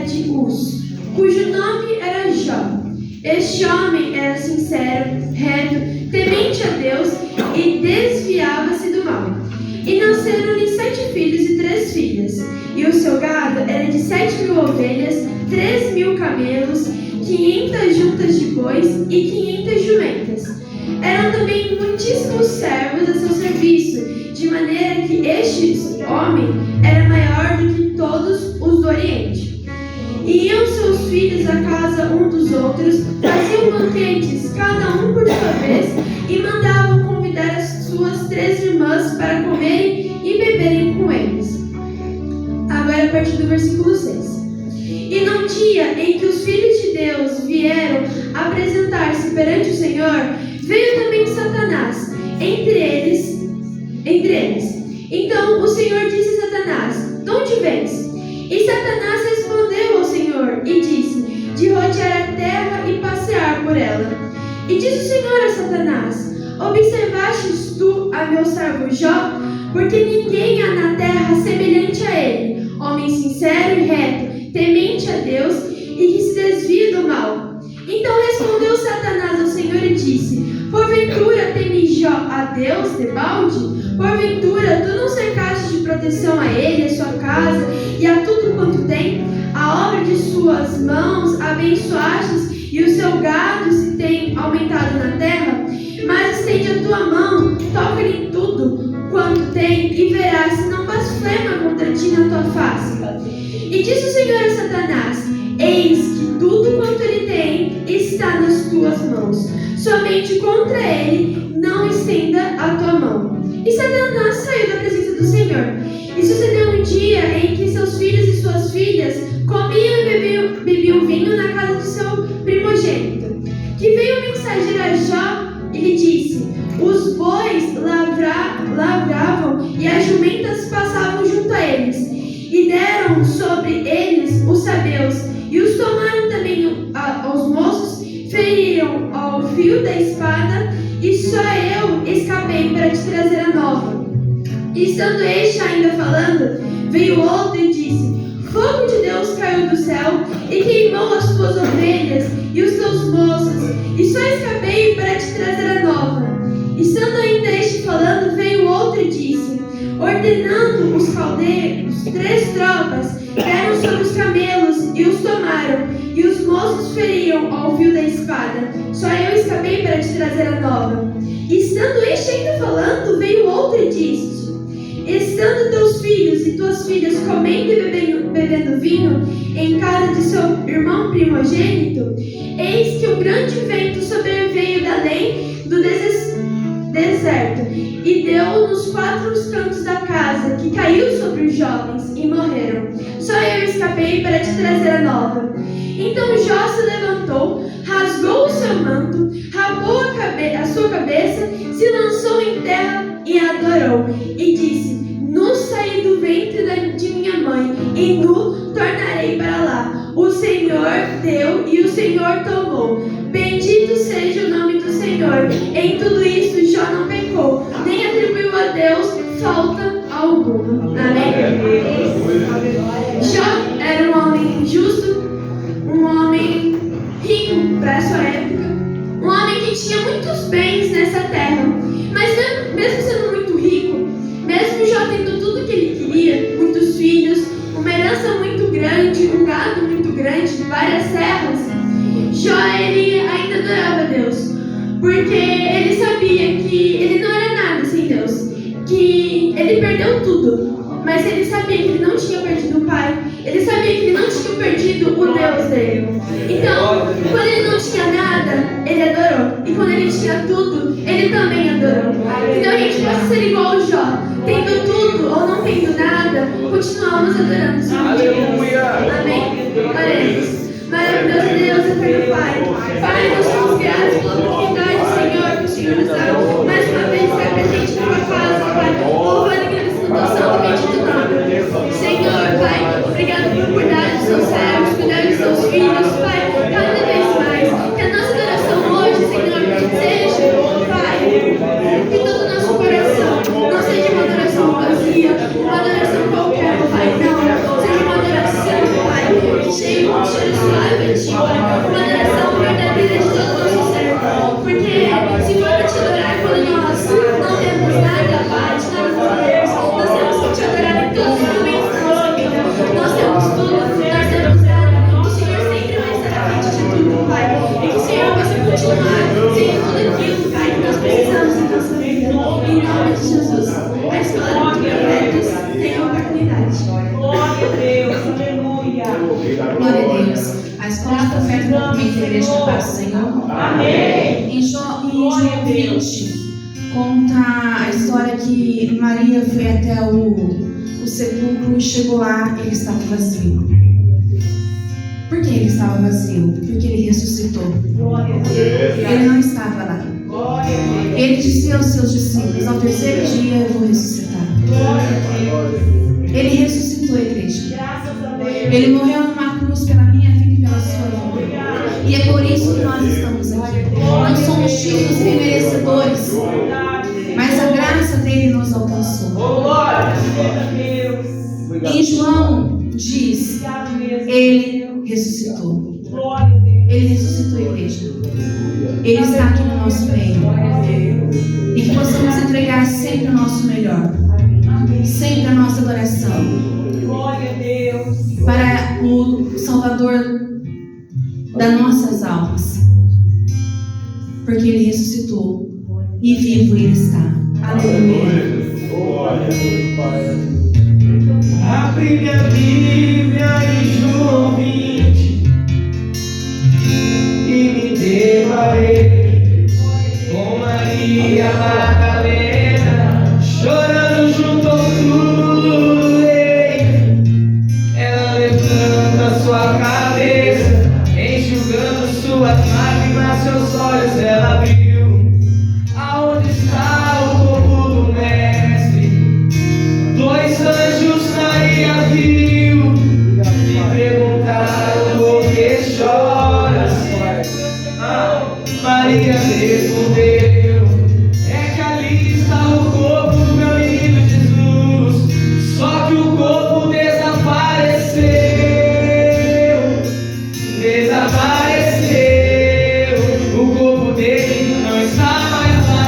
de Uz, cujo nome era Jó. Este homem era sincero, reto, temente a Deus e desviava-se do mal. E nasceram-lhe 7 filhos e 3 filhas. E o seu gado era de 7.000 ovelhas, 3.000 camelos, 500 juntas de bois e 500 jumentas. Eram também muitíssimos servos a seu serviço, de maneira que este homem era maior do que todos os do Oriente. E iam seus filhos à casa um dos outros, faziam banquetes, cada um por sua vez, e mandavam convidar as suas 3 irmãs para comerem e beberem com eles. Agora a partir do versículo 6. E num dia em que os filhos de Deus vieram apresentar-se perante o Senhor, veio também Satanás entre eles. Então o Senhor disse a Satanás: de onde vens? E Satanás respondeu ao Senhor e disse: de rodear a terra e passear por ela. E disse o Senhor a Satanás: observastes tu a meu servo Jó? Porque ninguém há na terra semelhante a ele, homem sincero e reto, temente a Deus e que se desvia do mal. Então respondeu Satanás ao Senhor e disse: porventura teme Jó a Deus debalde? Porventura tu não cercaste de proteção a ele, a sua casa e a tudo quanto tem? A obra de suas mãos abençoastes e o seu gado se tem aumentado na terra? Mas estende a tua mão, toca-lhe em tudo quanto tem e verás se não blasfema contra ti na tua face. E disse o Senhor a Satanás: eis que tudo quanto ele tem está nas tuas mãos, somente contra ele não estenda a tua mão. E Satanás saiu da presença do Senhor. E sucedeu um dia em que seus filhos e suas filhas comiam e bebiam vinho na casa de seu primogênito. Que veio o mensageiro a Jó e lhe disse: os bois lavravam e as jumentas passavam junto a eles, e deram sobre eles os sabeus, e os tomaram também aos moços, feriram ao fio da espada, e só eu escapei para te trazer a nova. E estando este ainda falando, veio outro e disse: fogo de Deus caiu do céu e queimou as tuas ovelhas e os teus moços, e só escapei para te trazer a nova. E estando ainda este falando, veio outro e disse: ordenando os caldeiros, 3 tropas deram sobre os camelos e os tomaram, e os moços feriam ao fio da espada. Só eu escapei para te trazer a nova. E estando este ainda falando, veio outro e disse: estando teus filhos e tuas filhas comendo e bebendo vinho em casa de seu irmão primogênito, eis que um grande vento sobreveio da além do deserto e deu nos 4 cantos da casa, que caiu sobre os jovens e morreram. Só eu escapei para te trazer a nova. Então Jó se levantou, rasgou o seu manto, rapou a sua cabeça, se lançou em terra e adorou, e disse: nu saí do ventre de minha mãe, e nu tornarei para lá. O Senhor deu e o Senhor tomou. Bendito seja o nome do Senhor. Em tudo isso Jó não pecou, nem atribuiu a Deus falta alguma. Amém? Jó era um homem justo, um homem rico para a sua época, um homem que tinha muitos bens nessa terra. Mas mesmo sendo muito rico, mesmo Jó tendo tudo que ele queria, muitos filhos, uma herança muito grande, um gado muito grande, várias terras, Jó ele ainda adorava a Deus, porque ele sabia que ele não era nada sem Deus, que ele perdeu tudo, mas ele sabia que ele não tinha perdido o pai, ele sabia que ele não tinha perdido o Deus dele. Então, quando ele não tinha nada, ele adorou, e quando ele tinha tudo, ele também adorou. Então a gente pode ser igual ao Jó, tendo tudo ou não tendo nada, continuamos adorando o Senhor Deus. Amém? Oremos. Maravilhoso Deus, eterno Pai. Pai, nós somos gratos pela oportunidade, Senhor, que o Senhor nos dá. Mais uma vez, estar presente na tua casa, Pai. Louvando e agradecendo ao santo bendito nome. Senhor, Pai, obrigado por cuidar dos seus servos, cuidar dos seus filhos, Pai, cada vez mais. Que a nossa adoração hoje, Senhor, seja, Pai, que todo o nosso coração não seja uma adoração vazia, uma adoração qualquer, Pai, não. Seja uma adoração, Pai, cheia Amém. Em João 20, conta a história que Maria foi até o sepulcro e chegou lá, ele estava vazio. Por que ele estava vazio? Porque ele ressuscitou. Ele não estava lá. Ele disse aos seus discípulos: ao terceiro dia eu vou ressuscitar. Ele ressuscitou, igreja. Ele morreu numa cruz pela minha vida e pela sua vida. E é por isso que nós estamos aqui. Não somos dignos nem merecedores, mas a graça dele nos alcançou. Em João diz: ele ressuscitou. Ele ressuscitou, igreja. Ele está aqui no nosso meio. E que possamos entregar sempre o nosso melhor, sempre a nossa adoração para o Salvador das nossas almas, porque ele ressuscitou e vivo ele está. Aleluia. Abre minha Bíblia em João 20 e me deparei com Maria Madalena chorando junto ao túmulo. Ela levanta sua cabeça, enxugando suas lágrimas, seus olhos ela abriu. Aonde está o corpo do Mestre? Dois anjos Maria viu e perguntaram: por que choras? Maria respondeu: é que ali está o corpo do meu menino Jesus, só que o corpo desapareceu. O corpo dele não está mais lá.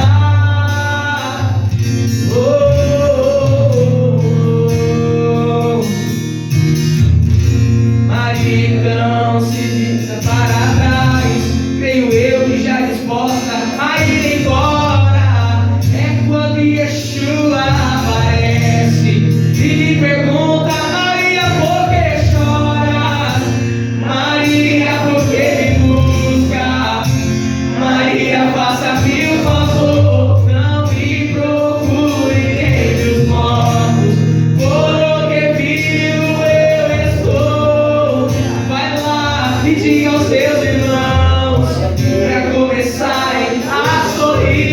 Maria então se vira para trás, creio eu que já disposta a ir embora. É quando Yeshua aparece e lhe pergunta: Maria, por que choras? Maria, por que me busca? Maria, faça-me o favor, não me procure entre os mortos, por que vivo eu estou. Vai lá e diga aos seus irmãos pra começarem a sorrir.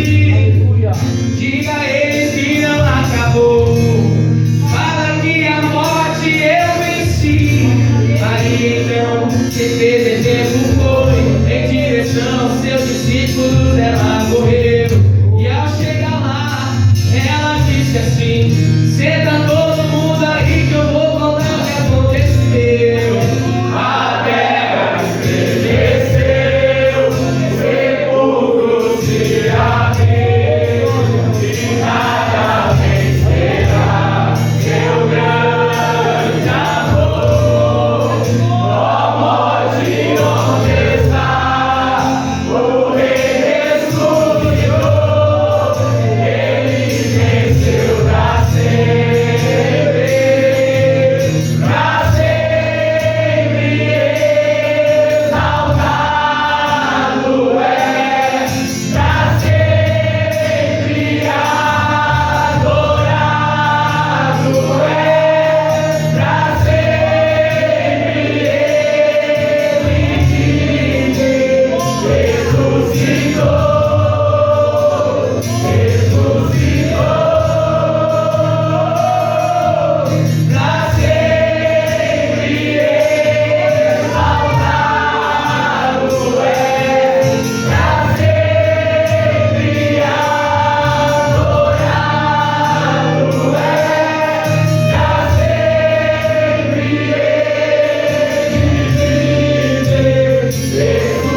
Diga a eles que não acabou. Fala que a morte eu venci. Maria então se fez exemplo, foi em direção aos seus discípulos. Ela correu e ao chegar lá ela disse assim: senta todo mundo aí que eu vou contar o que aconteceu. A terra estremeceu, o sepulcro se abriu e nada vencerá seu grande amor. Ó morte, onde está? O Rei ressuscitou, ele venceu pra sempre, exaltado é, pra sempre adorado é, pra sempre ele vive, ressuscitou, pra sempre exaltado é, pra sempre adorado é, pra sempre ele vive, ressuscitou.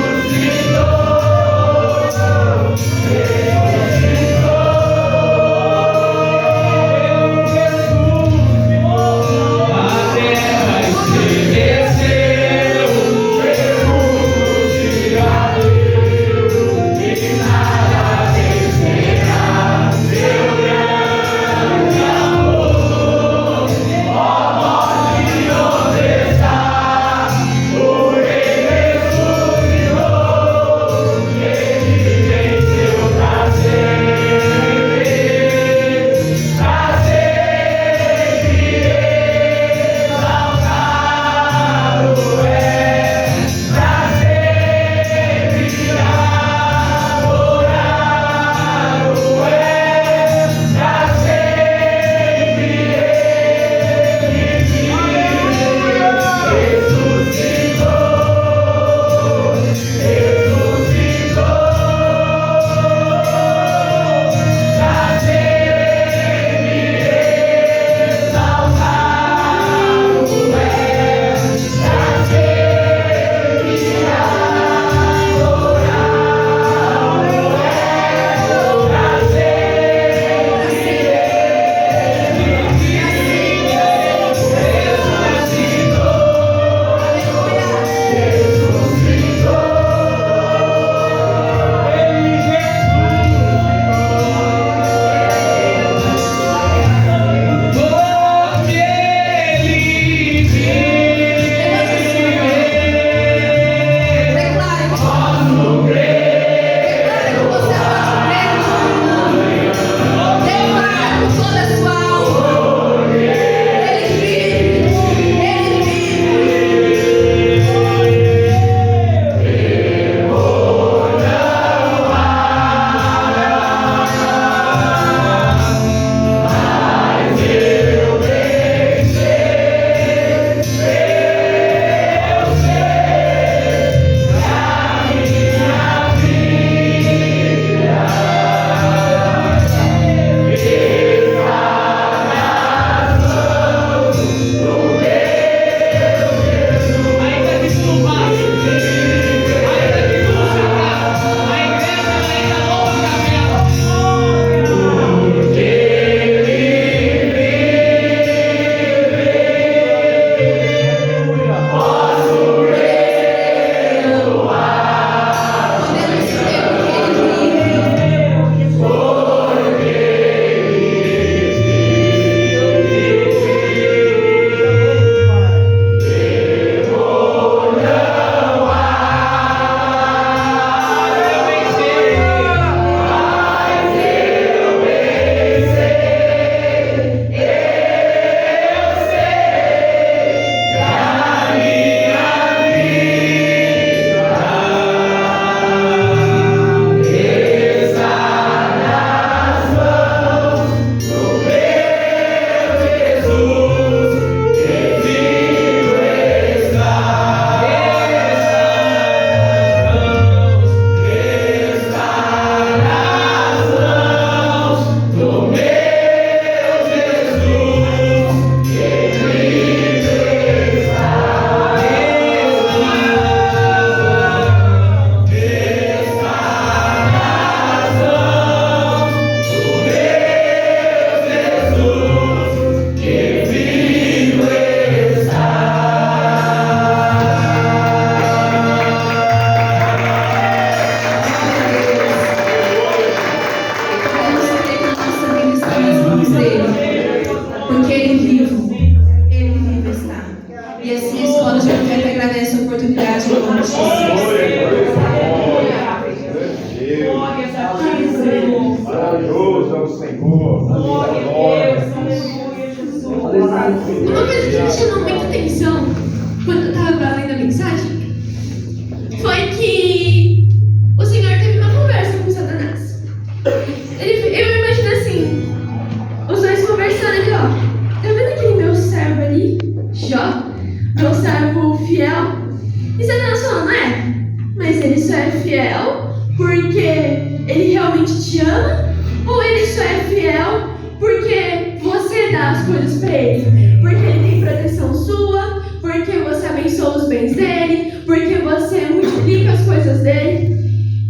realmente te ama? Ou ele só é fiel porque você dá as coisas para ele? Porque ele tem proteção sua? Porque você abençoa os bens dele? Porque você multiplica as coisas dele?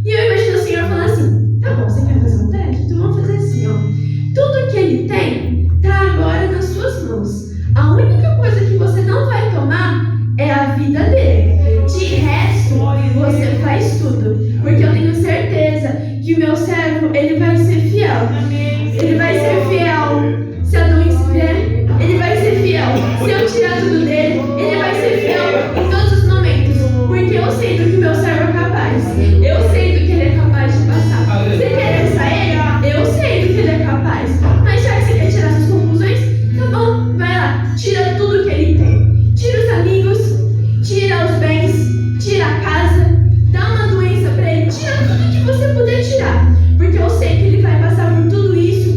E eu imagino o Senhor falando assim: tá bom, você quer fazer um teste? Então vamos fazer assim, ó. Tudo que ele tem tá agora nas suas mãos. A única coisa que você não vai tomar é a vida dele. De resto, você faz tudo. Porque eu tenho certeza que o meu servo, ele vai ser fiel. Ele vai ser fiel se a doença vier. Ele vai ser fiel se eu tirar tudo dele. Ele vai ser fiel em todos os momentos. Porque eu sei do que o meu servo é capaz. Eu sei do que ele é capaz de passar. Você quer essa ele? Eu sei do que ele é capaz. Mas já que você quer tirar suas conclusões, tá bom, vai lá. Tira tudo que ele tem. Tira os amigos, tira os bens, tira a casa, dá uma doença pra ele, tira tudo que você puder tirar. Porque eu sei que ele vai passar por tudo isso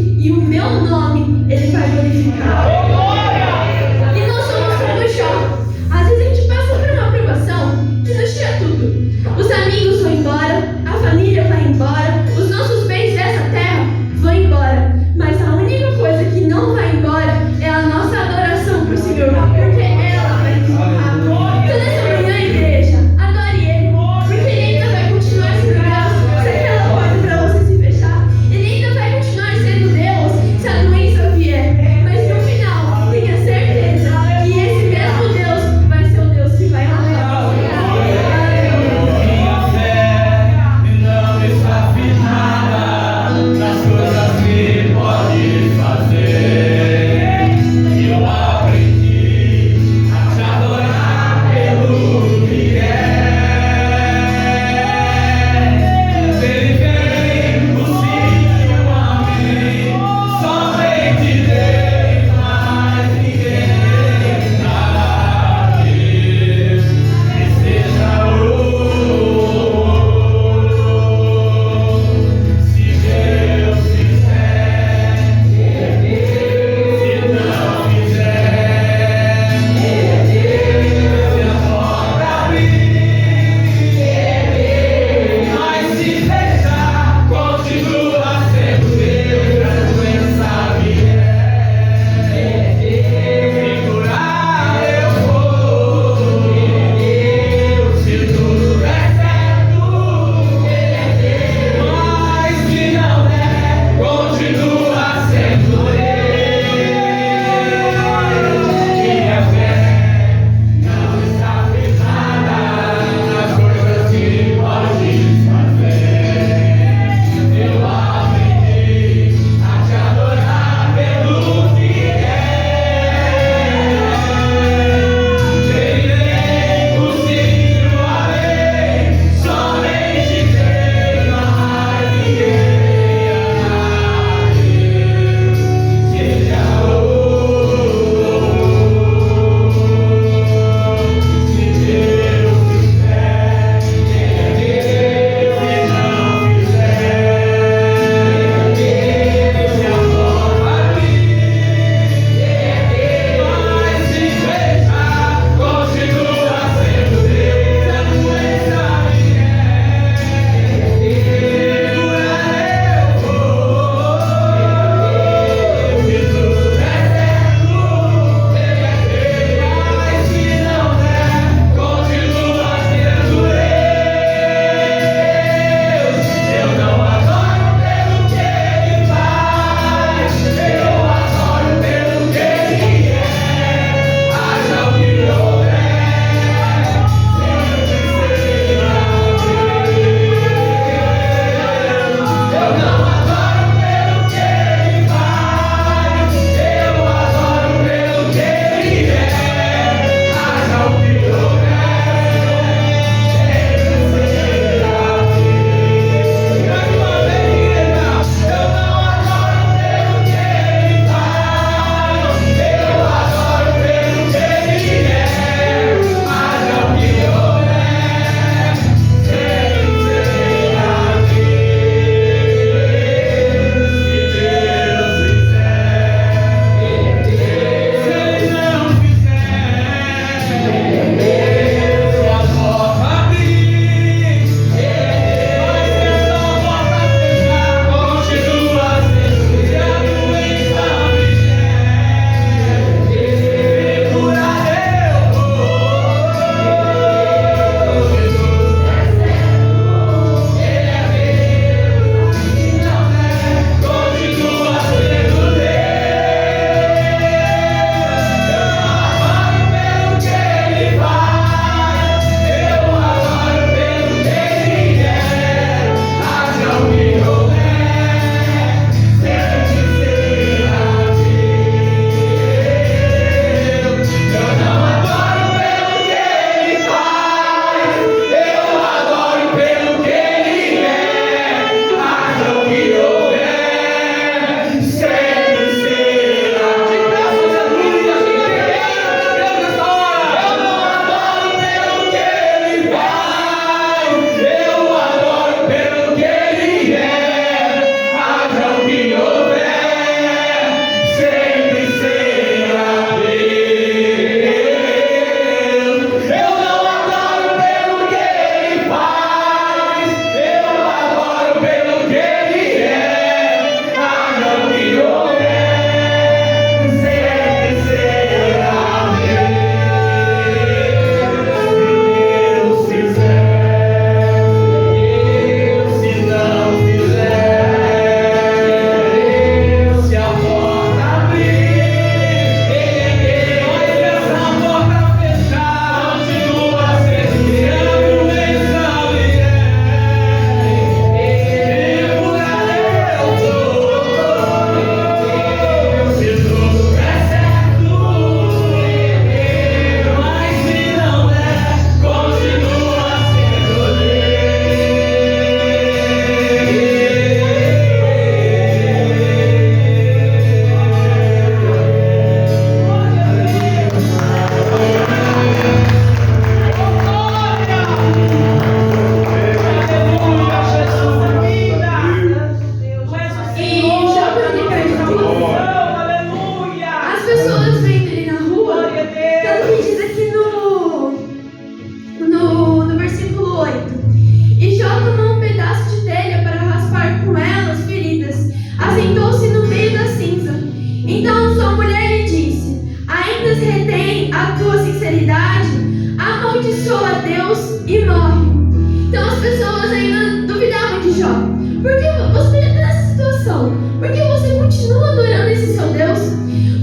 Porque você já está nessa situação. Porque você continua adorando esse seu Deus.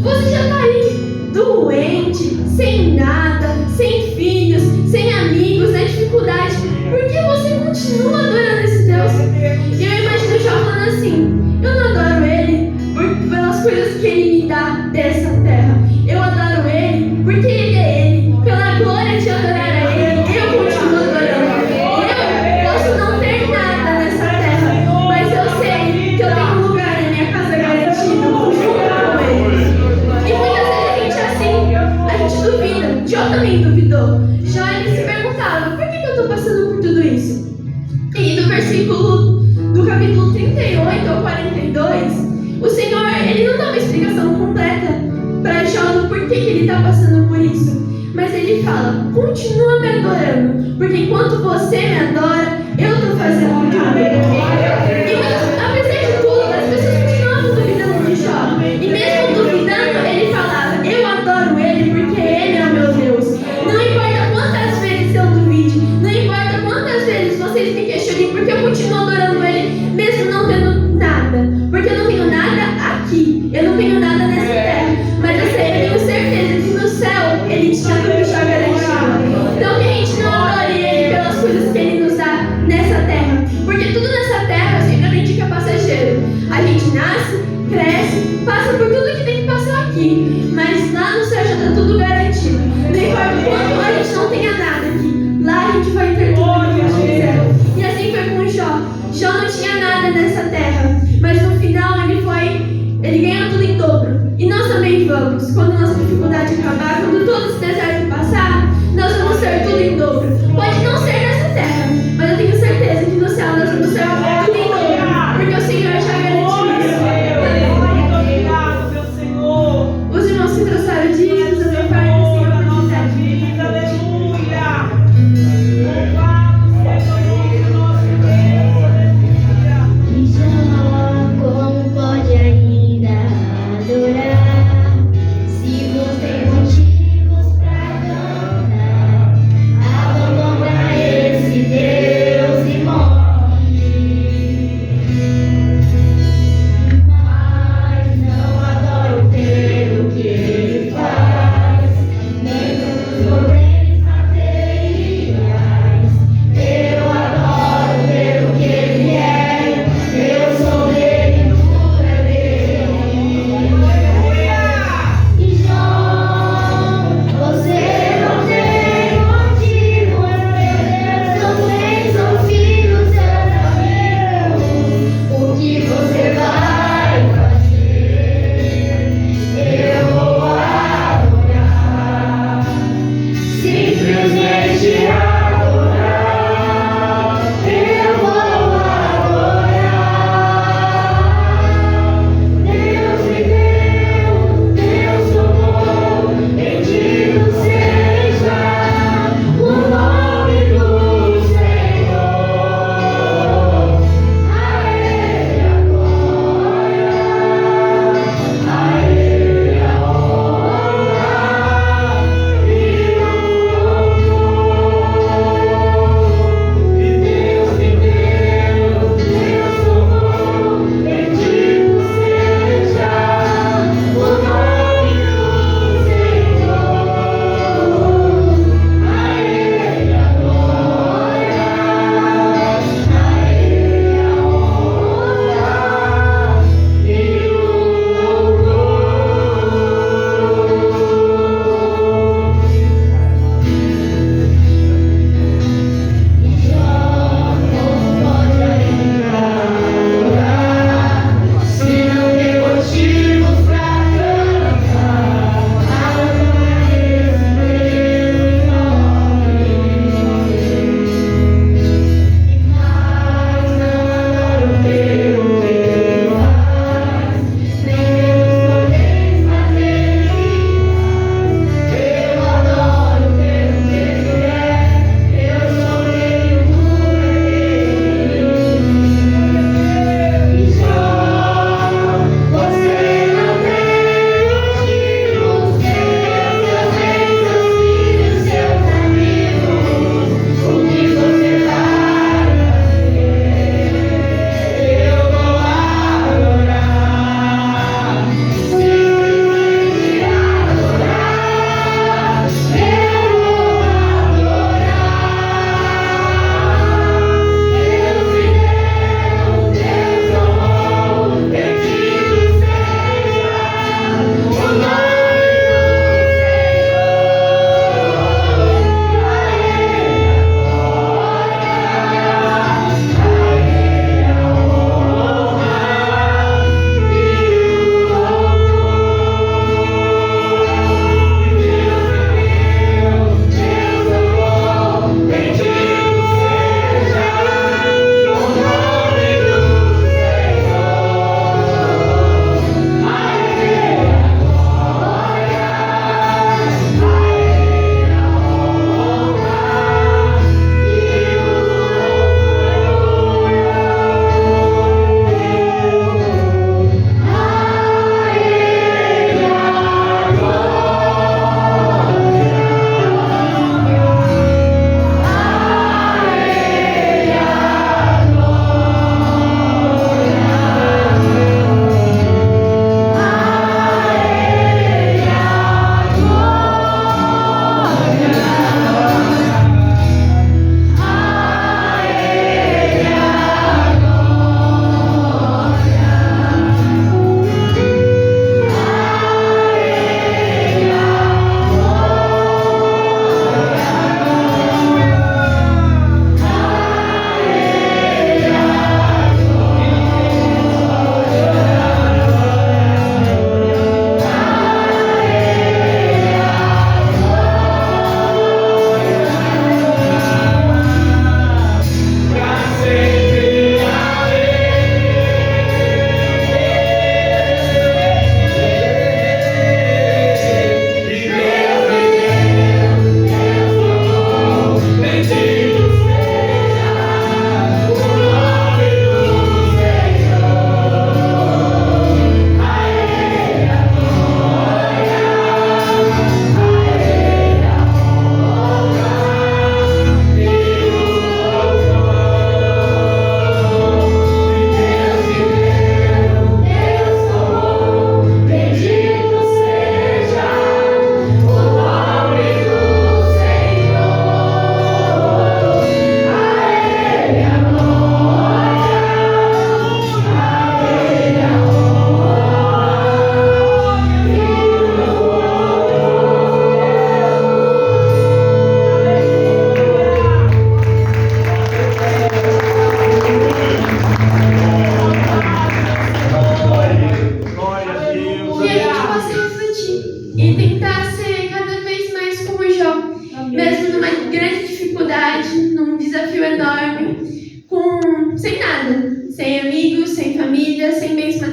Você já está aí doente, sem nada, sem filhos, sem amigos, na dificuldade. Por que você continua adorando esse Deus? E eu imagino o Jó falando assim: eu não adoro Ele pelas coisas que Ele me dá dessa terra. Eu adoro Ele porque Ele é Ele. Pela glória de adorar a Ele, eu continuo adorando. Eu posso não ter nada nessa terra, mas eu sei que eu tenho um lugar na minha casa garantido junto com Ele. E muitas vezes a gente é assim, a gente duvida. Jó também duvidou. Jó, ele se perguntava: por que eu estou passando por tudo isso? E do versículo do capítulo 38 ao 42, o Senhor, Ele não dá uma explicação completa para Jó do porquê que ele está passando por isso. Mas Ele fala: continua me adorando, porque enquanto você me adora, eu estou fazendo tudo. E apesar de tudo, as pessoas continuavam duvidando de Jó. E mesmo duvidando, ele falava: eu adoro Ele porque Ele é o meu Deus. Não importa quantas vezes eu duvide, não importa quantas vezes vocês me questionem, porque eu continuo adorando Ele, mesmo não tendo nada. Porque eu não tenho nada aqui, eu não tenho nada nessa terra, mas eu tenho certeza que no céu Ele tinha tudo já garantido. Então que a gente não adore Ele pelas coisas que Ele nos dá nessa terra, porque tudo nessa terra eu sempre aprendi que é passageiro. A gente nasce, cresce, passa por tudo que tem que passar aqui, mas lá no céu já está tudo garantido. Não importa o quanto a gente não tenha nada aqui, lá a gente vai ter tudo que a gente quiser. E assim foi com Jó. Jó não tinha nada nessa terra, mas no final ele ganhou tudo em dobro. E nós também vamos, quando a nossa dificuldade acabar, quando todo esse deserto passar, nós vamos ter tudo em dobro. Pode não ser nessa terra, mas eu tenho certeza que no céu nós vamos ter tudo em dobro, porque o Senhor já garantiu isso. Obrigado, meu Senhor. Os irmãos que trouxeram dízimos, eu tenho parte do Senhor para nossa vida. Aleluia. Louvado seja o nome do nosso Deus. Aleluia. E Jó, como pode ainda adorar, se você tem motivos pra cantar? Abandona esse Deus e morre.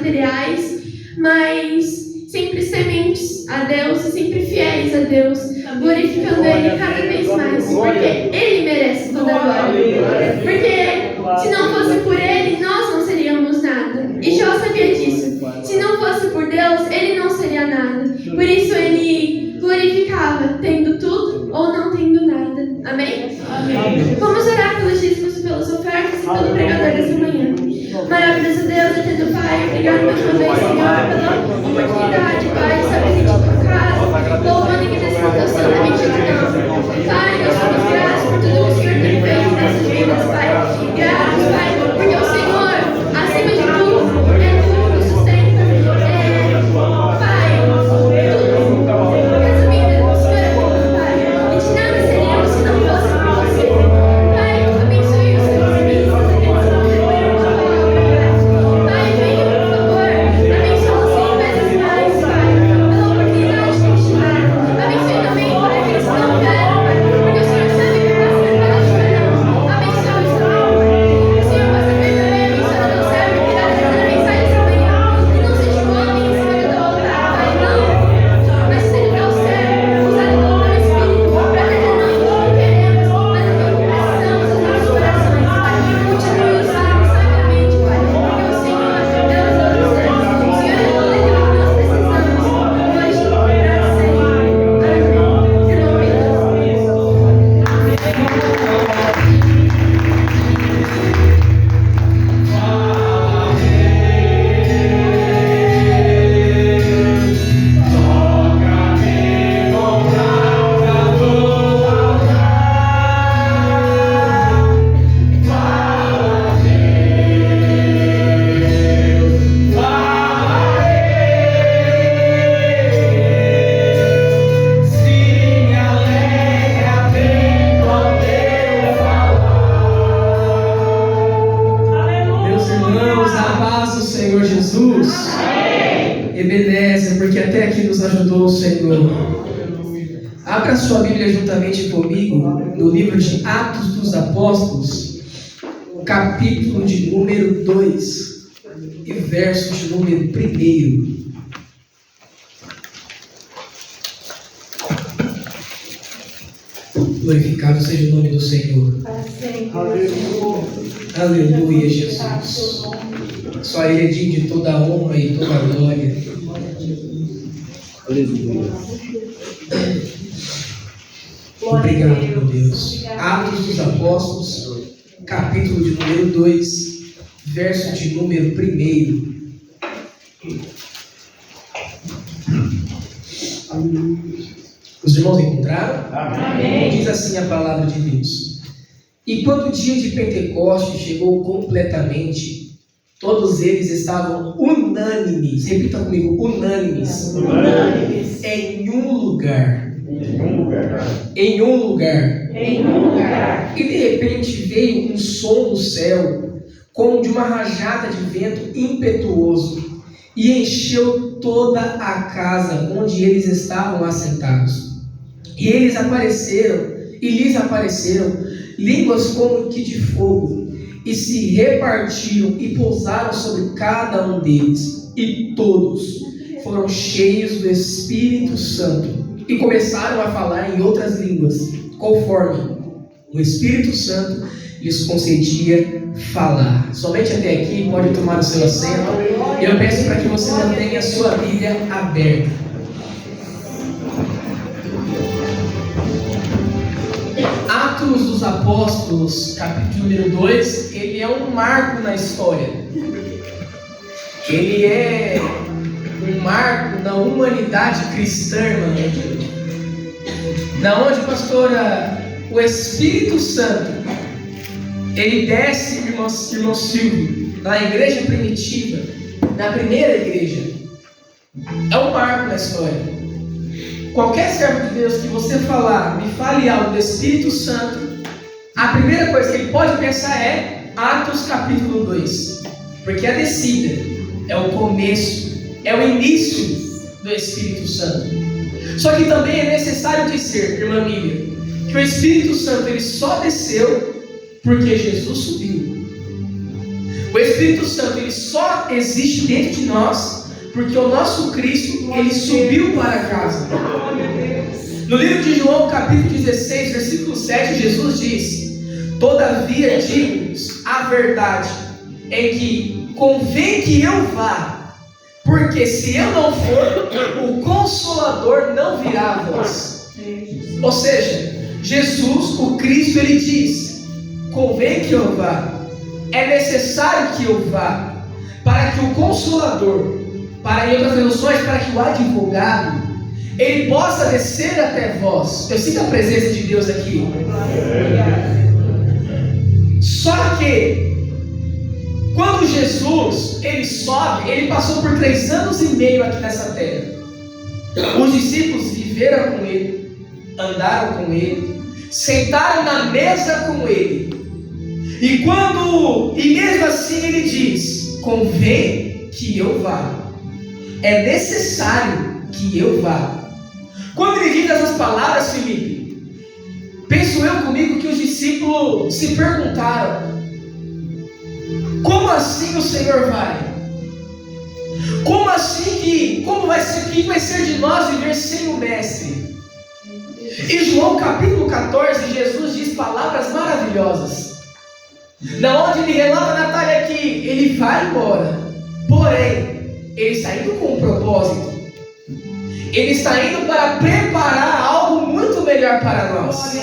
materiais, mas sempre sementes a Deus e sempre fiéis a Deus, glorificando Ele cada vez mais, porque Ele merece toda a glória. Porque se não fosse por Ele, nós não seríamos nada. E Jó sabia disso. Se não fosse por Deus, ele não seria nada. Por isso ele glorificava, tendo tudo ou não tendo nada. Amém? Amém. Vamos orar pelos dízimos, pelas ofertas e pelo pregador dessa manhã. Maravilhoso Deus, eterno Pai, obrigado mais uma vez, Senhor, pela oportunidade, Pai, de estar presente em tua casa, louvando e agradecendo ao Senhor na mentira. Pai, nós somos gratos por tudo que o Senhor tem feito em nossas vidas, Pai. Gratos, Pai, porque o Senhor, acima de tudo, é tudo que nos sustenta. Pai, tudo. Resumindo, o Senhor é tudo, Pai. E de nada seríamos se não fosse por você. Pai, abençoe os teus amigos, Pai, venha, por favor, abençoa 100 vezes mais, Pai, pela oportunidade que nos dá. Abençoe também por aqueles que não vieram, Pai, porque o Senhor sabe que vai ser verdade, Pai. Abençoe os também. O Senhor vai saber também abençoar o teu servo que irá trazer a mensagem essa manhã. Que não seja um homem em cima do teu altar, Pai, não. Mas seja o teu servo, usado pelo teu Espírito, para trazer não aquilo que queremos, mas aquilo que precisamos dos nossos corações, Pai. Continue usando sabiamente, Pai, porque o Senhor é o Deus dos céus. O Senhor é tudo aquilo que nós precisamos hoje, para sempre. Amém. Irmão Pedro. Meus irmãos, a paz do Senhor Jesus. Ebenezer, porque até aqui nos ajudou o Senhor. Abra sua Bíblia juntamente comigo no livro de Atos dos Apóstolos, capítulo de número 2 e verso de número 1. Glorificado seja o nome do Senhor. Aleluia, Jesus. Só Ele é digno de toda a honra e toda a glória. Aleluia. Obrigado, meu Deus. Atos dos Apóstolos, capítulo de número 2, verso de número 1. Os irmãos encontraram? Amém. Diz assim a palavra de Deus. E quando o dia de Pentecoste chegou completamente, todos eles estavam unânimes. Repita comigo, unânimes. Unânimes. Em um lugar. Em um lugar. Em um lugar. Em um lugar. E de repente veio um som do céu, como de uma rajada de vento impetuoso, e encheu toda a casa onde eles estavam assentados. E lhes apareceram línguas como que de fogo, e se repartiram e pousaram sobre cada um deles, e todos foram cheios do Espírito Santo, e começaram a falar em outras línguas, conforme o Espírito Santo lhes concedia falar. Somente até aqui, pode tomar o seu assento. Eu peço para que você mantenha a sua Bíblia aberta. Atos dos Apóstolos, capítulo número 2, ele é um marco na história. Ele é um marco na humanidade cristã, irmã. Da onde, pastora, o Espírito Santo, ele desce, irmão Silvio, na igreja primitiva, na primeira igreja. É um marco na história. Qualquer servo de Deus que você falar, me fale algo do Espírito Santo, a primeira coisa que ele pode pensar é Atos capítulo 2. Porque a descida é o começo, é o início do Espírito Santo. Só que também é necessário dizer, irmã Miriam, que o Espírito Santo ele só desceu porque Jesus subiu. O Espírito Santo, ele só existe dentro de nós porque o nosso Cristo, ele subiu para casa. No livro de João, capítulo 16, versículo 7, Jesus diz: todavia digo-vos a verdade, é que convém que eu vá, porque se eu não for, o Consolador não virá a vós. Ou seja, Jesus, o Cristo, ele diz: convém que eu vá, é necessário que eu vá, para que o Consolador, em outras traduções, para que o advogado, ele possa descer até vós. Eu sinto a presença de Deus aqui. Só que quando Jesus ele sobe, ele passou por 3 anos e meio aqui nessa terra. Os discípulos viveram com ele, andaram com ele, sentaram na mesa com ele. E mesmo assim ele diz: convém que eu vá, é necessário que eu vá. Quando ele diz essas palavras, Felipe, penso eu comigo que os discípulos se perguntaram: como assim o Senhor vai? Como assim como vai ser de nós viver sem o Mestre? Em João capítulo 14, Jesus diz palavras maravilhosas, na onde ele relata, Natália, que ele vai embora, porém ele está indo com um propósito. Ele está indo para preparar algo muito melhor para nós.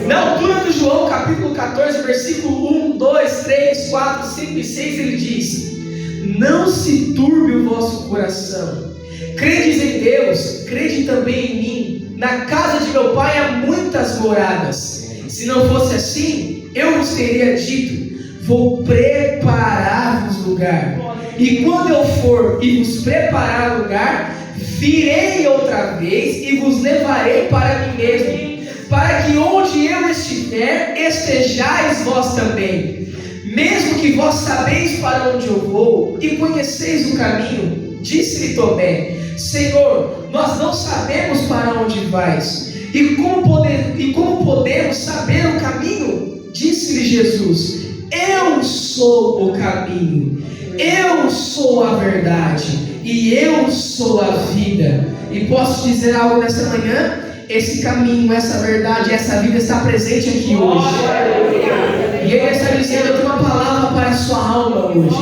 Na altura do João capítulo 14, versículo 1, 2, 3, 4, 5 e 6, ele diz: não se turbe o vosso coração. Credes em Deus, crede também em mim. Na casa de meu pai há muitas moradas. Se não fosse assim, eu vos teria dito: vou preparar-vos lugar. E quando eu for e vos preparar lugar, virei outra vez e vos levarei para mim mesmo, para que onde eu estiver, estejais vós também. Mesmo que vós sabeis para onde eu vou e conheceis o caminho, disse-lhe Tomé: Senhor, nós não sabemos para onde vais, e como podemos saber o caminho? Disse-lhe Jesus: eu sou o caminho, eu sou a verdade e eu sou a vida. E posso dizer algo nessa manhã? Esse caminho, essa verdade, essa vida está presente aqui hoje. E Ele está dizendo: eu tenho uma palavra para a sua alma hoje.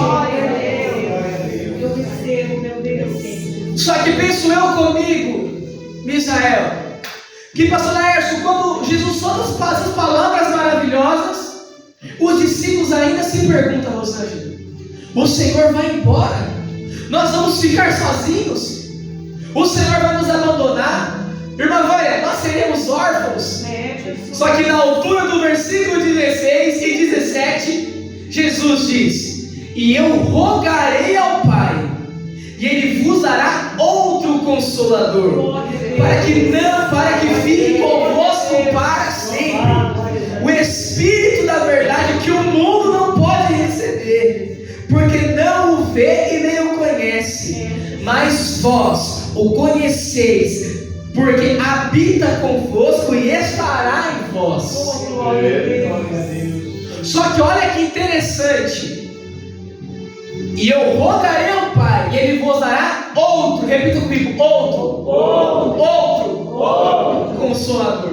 Só que penso eu comigo, Misael, que pastor Laércio, quando Jesus solta essas palavras maravilhosas, os discípulos ainda se perguntam: Rosângela, o Senhor vai embora? Nós vamos ficar sozinhos? O Senhor vai nos abandonar? Irmã Vânia, nós seremos órfãos? Só que na altura do versículo 16 e 17, Jesus diz: e eu rogarei ao Pai, e Ele vos dará outro Consolador, para que fique convosco para sempre, o Espírito da verdade, que o mundo não pode receber, porque não o vê e nem o conhece, mas vós o conheceis, porque habita convosco e estará em vós. Só que olha que interessante: e eu rogarei ao Pai, e Ele vos dará outro, repita comigo, outro Consolador.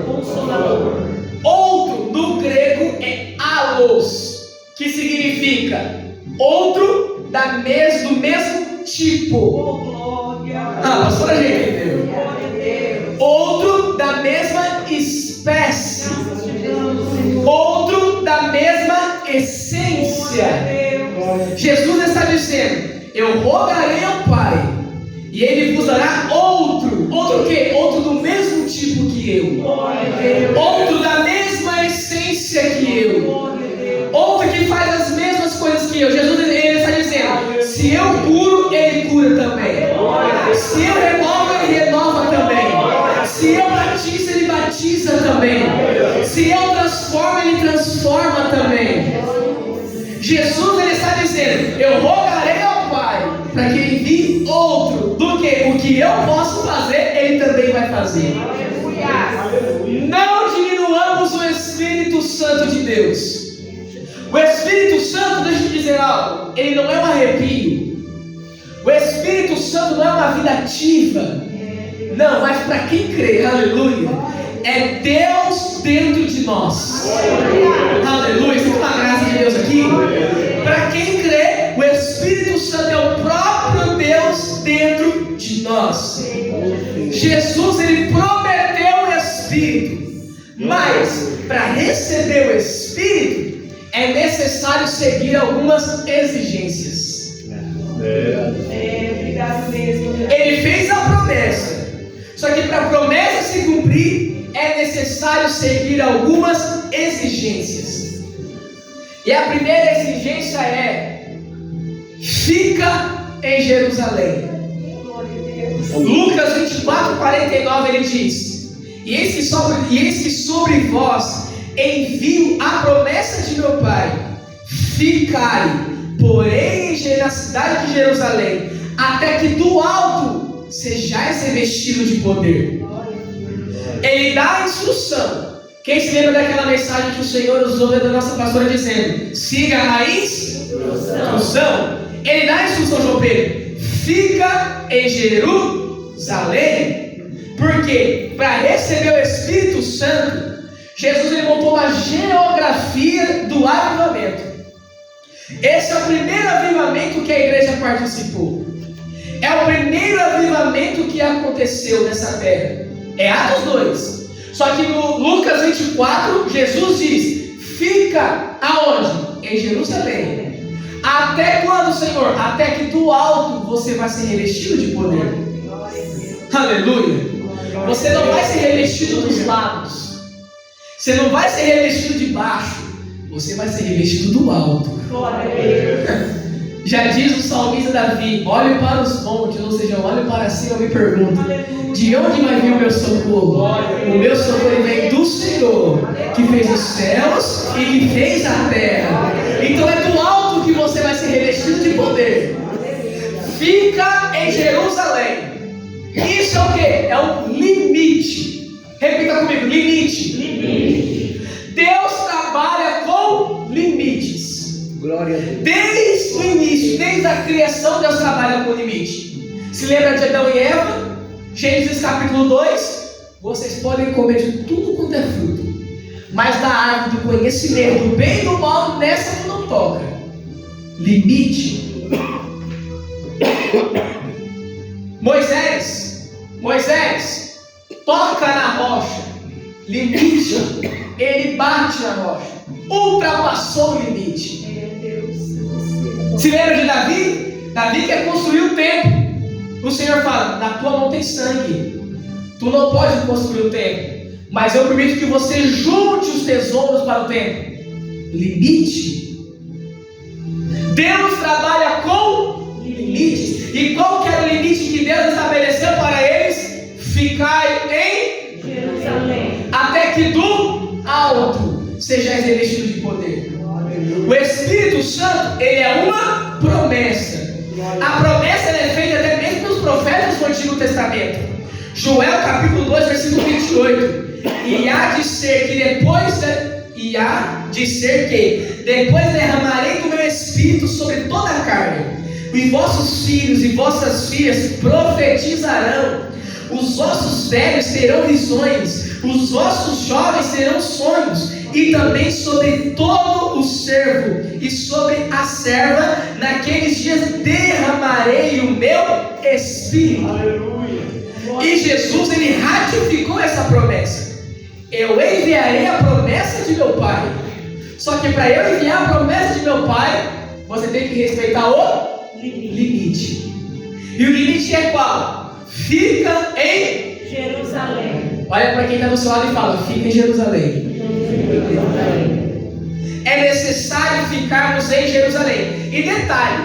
Outro no grego é allos, que significa outro do mesmo tipo. Pastora, gente entendeu? Outro da mesma espécie, outro da mesma essência. Jesus está dizendo: eu rogarei ao Pai, e Ele vos dará outro o quê? Outro do mesmo tipo que eu, outro da mesma essência que eu, outro que faz as mesmas coisas que eu. Jesus ele está dizendo: se eu curo, Ele cura também. Se eu renovo, Ele renova também. Se eu batizo, Ele batiza também. Se eu transformo, Ele transforma também. Jesus ele está dizendo: eu rogarei ao Pai para que Ele envie outro, do que o que eu posso fazer, Ele também vai fazer. Não diminuamos o Espírito Santo de Deus. O Espírito Santo, deixa eu te dizer algo, ele não é um arrepio. O Espírito Santo não é uma vida ativa. Não, mas para quem crê, aleluia, é Deus dentro de nós. Aleluia, você tem uma graça de Deus aqui? Para quem crê, o Espírito Santo é o próprio Deus dentro de nós. Jesus, ele prometeu o Espírito, mas para receber o Espírito é necessário seguir algumas exigências. Obrigado mesmo. Ele fez a promessa, só que para a promessa se cumprir é necessário seguir algumas exigências. E a primeira exigência é: fica em Jerusalém. Lucas 24:49 ele diz: e eis que sobre vós envio a promessa de meu Pai. Ficai, porém, na cidade de Jerusalém, até que do alto sejais revestidos de poder. Ele dá a instrução. Quem se lembra daquela mensagem que o Senhor usou da nossa pastora dizendo: siga a instrução? Ele dá a instrução, João Pedro: fica em Jerusalém. Porque para receber o Espírito Santo, Jesus ele montou uma geografia do avivamento. Esse é o primeiro avivamento que a igreja participou. É o primeiro avivamento que aconteceu nessa terra. É Atos 2. Só que no Lucas 24, Jesus diz: fica aonde? Em Jerusalém. Até quando, Senhor? Até que do alto você vai ser revestido de poder. Aleluia. Você não vai ser revestido dos lados. Você não vai ser revestido de baixo. Você vai ser revestido do alto. Já diz o salmista Davi: olhe para os montes, ou seja, olhe para cima e me pergunto: de onde vai vir o meu socorro? O meu socorro vem do Senhor, que fez os céus e que fez a terra. Então é do alto que você vai ser revestido de poder. Fica em Jerusalém. Isso é o que? É um limite. Repita comigo: limite. Deus trabalha com limites. Glória a Deus. Desde o início, desde a criação, Deus trabalha com limite. Se lembra de Adão e Eva? Gênesis capítulo 2: vocês podem comer de tudo quanto é fruto, mas da árvore do conhecimento do bem e do mal, nessa tu não toca. Limite. Moisés, toca na rocha. Limite. Ele bate na rocha. Ultrapassou o limite. Se lembra de Davi? Davi quer construir o templo. O Senhor fala: na tua mão tem sangue. Tu não pode construir o templo, mas eu permito que você junte os tesouros para o templo. Limite. Deus trabalha com limites. E qual que era o limite que Deus estabeleceu para eles? Ficai em Jerusalém. até que do alto sejais revestidos de poder. O Espírito Santo, ele é uma promessa. A promessa ela é feita até mesmo pelos profetas do Antigo Testamento. Joel capítulo 2, versículo 28. E há de ser que depois derramarei do meu Espírito sobre toda a carne. E vossos filhos e vossas filhas profetizarão. Os vossos velhos terão visões. Os vossos jovens terão sonhos. E também sobre todo o servo e sobre a serva, naqueles dias derramarei o meu Espírito. Aleluia. E Jesus, ele ratificou essa promessa. Eu enviarei a promessa de meu Pai. Só que para eu enviar a promessa de meu Pai, você tem que respeitar o limite. E o limite é qual? Fica em Jerusalém. Olha para quem está do seu lado e fala: fica em Jerusalém. É necessário ficarmos em Jerusalém. E detalhe: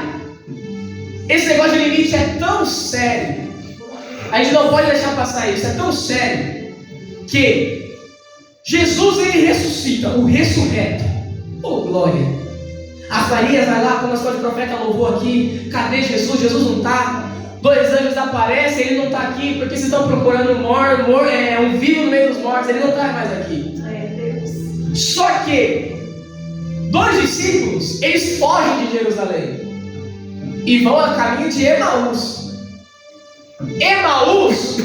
esse negócio de limite é tão sério, a gente não pode deixar passar isso. É tão sério que Jesus, ele ressuscita, o ressurreto. Oh, glória! As Marias vai lá, como as coisas do profeta louvou aqui: cadê Jesus? Jesus não está. 2 anjos aparecem, ele não está aqui, porque vocês estão procurando um vivo no meio dos mortos. Ele não está mais aqui. Só que Dois discípulos, eles fogem de Jerusalém e vão a caminho de Emaús. Emaús,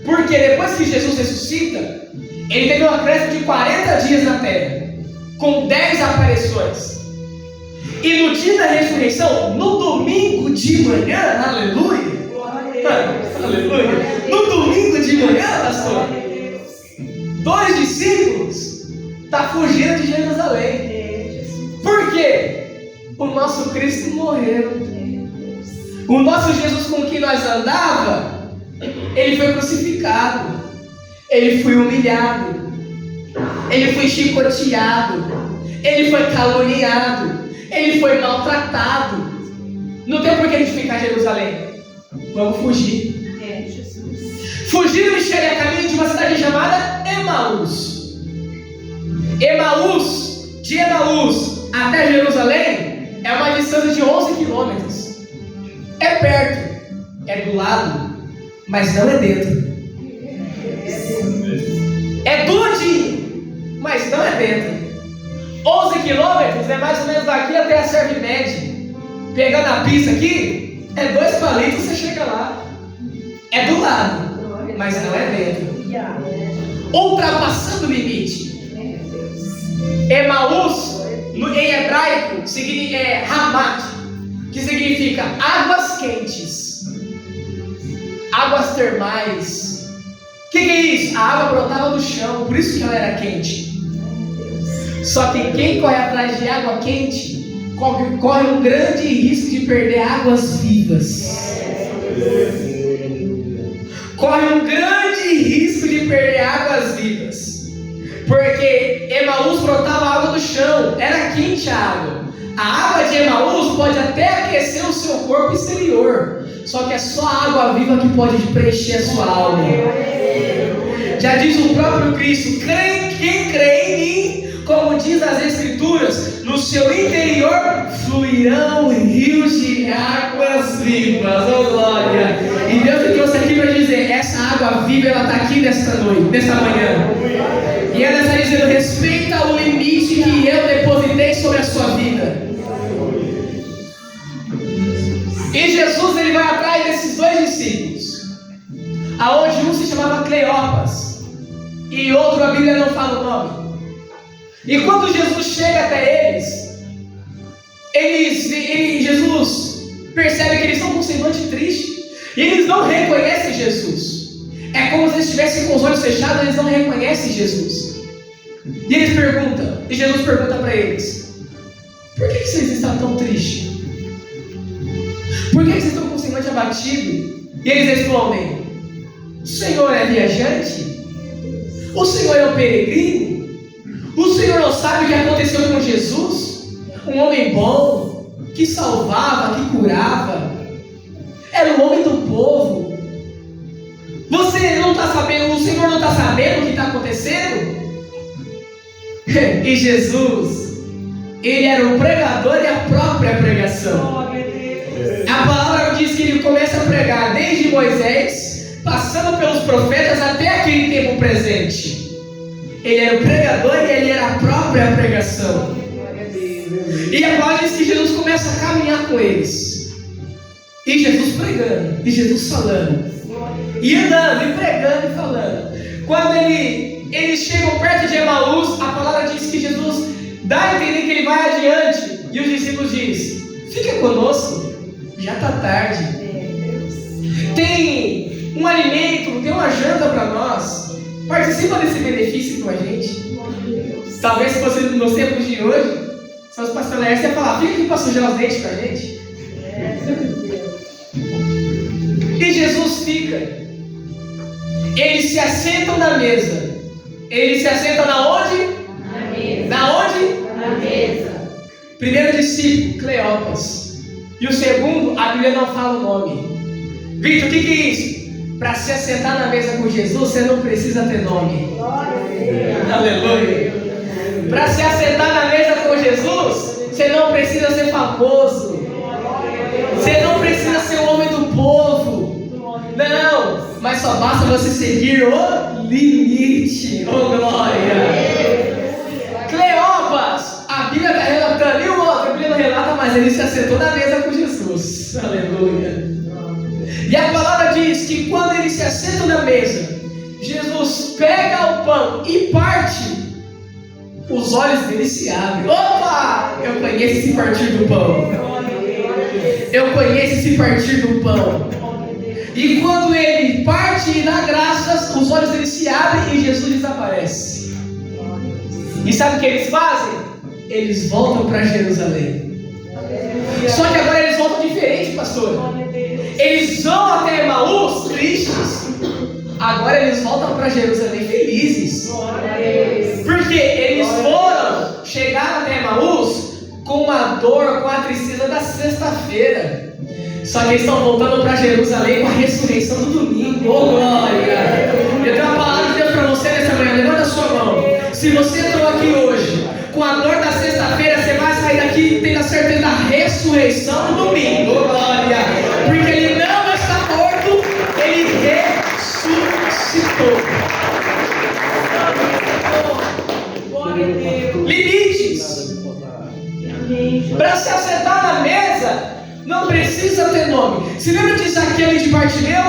porque depois que Jesus ressuscita, ele teve um acréscimo de 40 dias na terra, com 10 aparições. E no dia da ressurreição, no domingo de manhã, aleluia, aleluia, no domingo de manhã, pastor, dois discípulos estão fugindo de Jerusalém. Por quê? O nosso Cristo morreu. O nosso Jesus com quem nós andava, ele foi crucificado, ele foi humilhado, ele foi chicoteado, ele foi caluniado, ele foi maltratado. Não tem por que a gente ficar em Jerusalém. Vamos fugir. Fugiram e chegaram a caminho de uma cidade chamada Emaús. De Emaús até Jerusalém é uma distância de 11 quilômetros. É perto, é do lado, mas não é dentro. É do ladinho, mas não é dentro. 11 quilômetros é mais ou menos daqui até a Servimed. Pegando a pista aqui, é 2 palitos você chega lá. É do lado, mas não é dentro. Ultrapassando o limite. Emaús, em hebraico, é Ramat, que significa águas quentes, águas termais. O que é isso? A água brotava do chão, por isso que ela era quente. Só que quem corre atrás de água quente corre um grande risco de perder águas vivas. Corre um grande risco de perder águas vivas. Porque Emaús brotava água do chão, era quente a água. A água de Emaús pode até aquecer o seu corpo exterior, só que é só a água viva que pode preencher a sua alma. Já diz o próprio Cristo: quem crê em mim, como diz as Escrituras, no seu interior fluirão rios de águas vivas. Oh glória! E Deus te trouxe aqui para dizer: essa água viva, ela está aqui nesta noite, nesta manhã. E ela está dizendo: respeita o limite que eu depositei sobre a sua vida. E Jesus, ele vai atrás desses dois discípulos, aonde um se chamava Cleopas e outro a Bíblia não fala o nome. E quando Jesus chega até Jesus percebe que eles estão com um semblante triste e eles não reconhecem Jesus. É como se eles estivessem com os olhos fechados, eles não reconhecem Jesus. E eles perguntam, e Jesus pergunta para eles: por que vocês estão tão tristes? Por que vocês estão com o semblante abatido? E eles respondem: o Senhor é viajante? O Senhor é um peregrino? O Senhor não sabe o que aconteceu com Jesus? Um homem bom, que salvava, que curava, era um homem do povo. Você não está sabendo, o Senhor não está sabendo o que está acontecendo? E Jesus, ele era o pregador e a própria pregação. A palavra diz que ele começa a pregar desde Moisés, passando pelos profetas até aquele tempo presente. Ele era o pregador e ele era a própria pregação. E a palavra diz que Jesus começa a caminhar com eles. E Jesus pregando, e Jesus falando, e andando, e pregando e falando. Quando eles chegam perto de Emaús, a palavra diz que Jesus dá a entender que ele vai adiante. E os discípulos dizem: fica conosco, já está tarde. Tem um alimento, tem uma janta para nós. Participa desse benefício com a gente. Talvez se fosse nos tempos de hoje, se os pastores iam falar: fica aqui para sujar os dentes com a gente. E Jesus fica. Eles se assentam na mesa. Eles se assentam na onde? Na mesa. Na onde? Na mesa. Primeiro discípulo, Cleopas. E o segundo, a Bíblia não fala o nome. Vitor, o que é isso? Para se assentar na mesa com Jesus, você não precisa ter nome. Aleluia. Para se assentar na mesa com Jesus, você não precisa ser famoso. Você não precisa ser um homem do povo. Não, mas só basta você seguir o limite. Oh glória. Cleopas, a Bíblia Satanás, ele se assentou na mesa com Jesus. Aleluia. E a palavra diz que quando ele se assenta na mesa, Jesus pega o pão e parte. Os olhos dele se abrem. Opa! Eu conheço esse partir do pão. Eu conheço esse partir do pão. E quando ele parte e dá graças, os olhos dele se abrem e Jesus desaparece. E sabe o que eles fazem? Eles voltam para Jerusalém. Só que agora eles voltam diferente, pastor. Eles vão até Emaús tristes. Agora eles voltam para Jerusalém felizes. Porque eles chegaram até Emaús com uma dor, com a tristeza da sexta-feira. Só que eles estão voltando para Jerusalém com a ressurreição do domingo. Oh, glória! Eu tenho uma palavra de Deus para você nessa manhã. Levanta a sua mão. Se você entrou aqui hoje com a dor da sexta-feira, você vai sair daqui tendo a certeza da ressurreição do domingo. Oh, glória! Porque ele não está morto, ele ressuscitou. Limites. Para se assentar na mesa, não precisa ter nome. Se lembra de Zaqueu e de Bartimeu?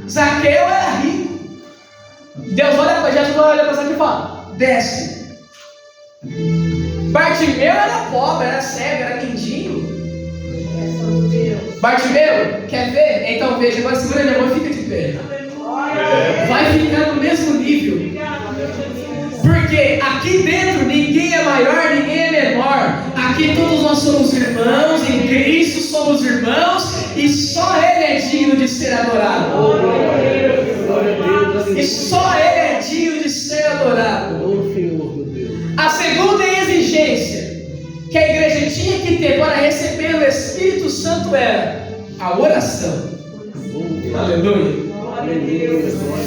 Zaqueu era rico. Jesus olha para Zaqueu e fala: desce. Bartimeu era pobre, era cego, era mendigo. Bartimeu, quer ver? Então veja, agora segura minha mão e fica de pé. Vai ficar no mesmo nível. Porque aqui dentro ninguém é maior, ninguém é menor. Aqui todos nós somos irmãos, em Cristo somos irmãos, e só Ele é digno de ser adorado. E só Ele é digno de ser adorado. A segunda exigência que a igreja tinha que ter para receber o Espírito Santo era a oração. Aleluia.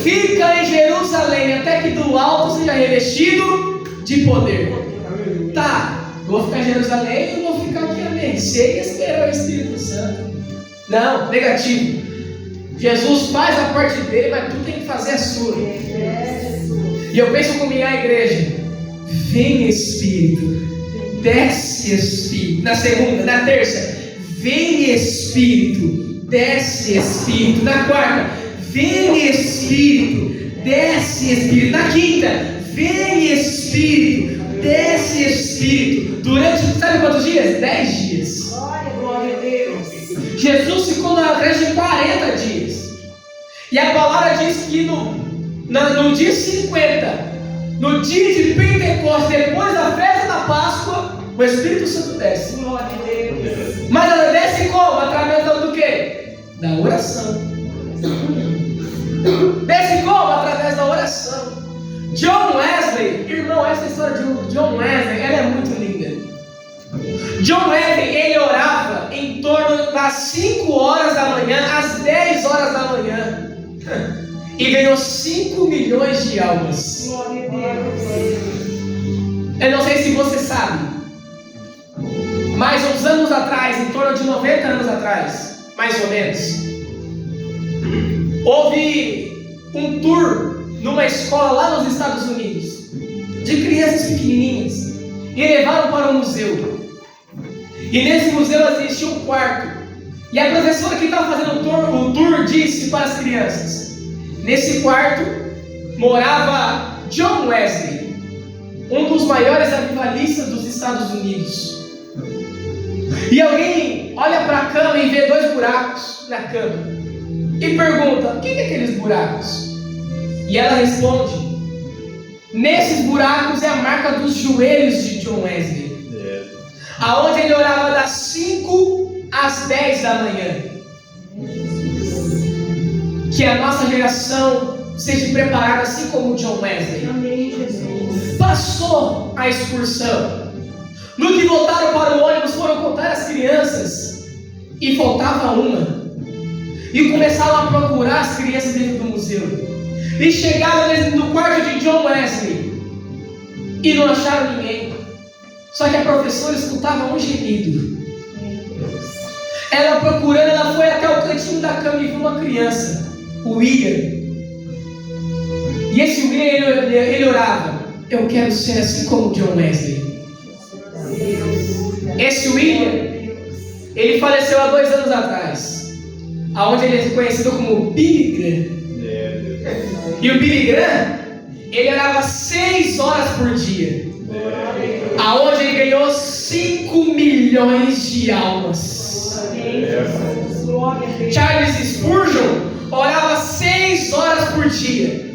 Fica em Jerusalém até que do alto seja revestido de poder. Tá, vou ficar em Jerusalém e vou ficar aqui, amém. Sei esperar o Espírito Santo. Não, negativo. Jesus faz a parte dele, mas tu tem que fazer a sua. E eu penso comigo na igreja: vem Espírito, desce Espírito. Na segunda, na terça, vem Espírito, desce Espírito. Na quarta, vem Espírito, desce Espírito. Na quinta, vem Espírito, desce Espírito. Durante, sabe quantos dias? 10 dias. Glória a Deus. Jesus ficou na igreja 40 dias. E a palavra diz que no dia 50, no dia de Pentecostes, depois da festa da Páscoa, o Espírito Santo desce. Glória a Deus. Mas ela desce como? Através do quê? Da oração. Desce como? Através da oração. John Wesley, irmão, essa história de John Wesley, ela é muito linda. John Wesley, ele orava em torno das 5 horas da manhã às 10 horas da manhã. E ganhou 5 milhões de almas. Glória a Deus. Eu não sei se você sabe, mas uns anos atrás, em torno de 90 anos atrás, mais ou menos, houve um tour numa escola lá nos Estados Unidos, de crianças pequenininhas, e levaram para um museu. E nesse museu existia um quarto. E a professora que estava fazendo o tour disse para as crianças: nesse quarto morava John Wesley, um dos maiores avivalistas dos Estados Unidos. E alguém olha para a cama e vê 2 buracos na cama e pergunta: o que é aqueles buracos? E ela responde: nesses buracos é a marca dos joelhos de John Wesley, aonde ele orava das 5 às 10 da manhã. Que a nossa geração seja preparada assim como John Wesley. Amém, Jesus. Passou a excursão. No que voltaram para o ônibus, foram contar as crianças e faltava uma. E começaram a procurar as crianças dentro do museu. E chegaram no quarto de John Wesley e não acharam ninguém. Só que a professora escutava um gemido. Ela procurando, ela foi até o cantinho da cama e viu uma criança, o William. E esse William, ele orava: eu quero ser assim como John Wesley. Esse William, Ele faleceu há 2 anos atrás, aonde ele é conhecido como Billy Graham. E o Billy Graham, ele orava 6 horas por dia, aonde ele ganhou 5 milhões de almas. Charles Spurgeon orava 6 horas por dia,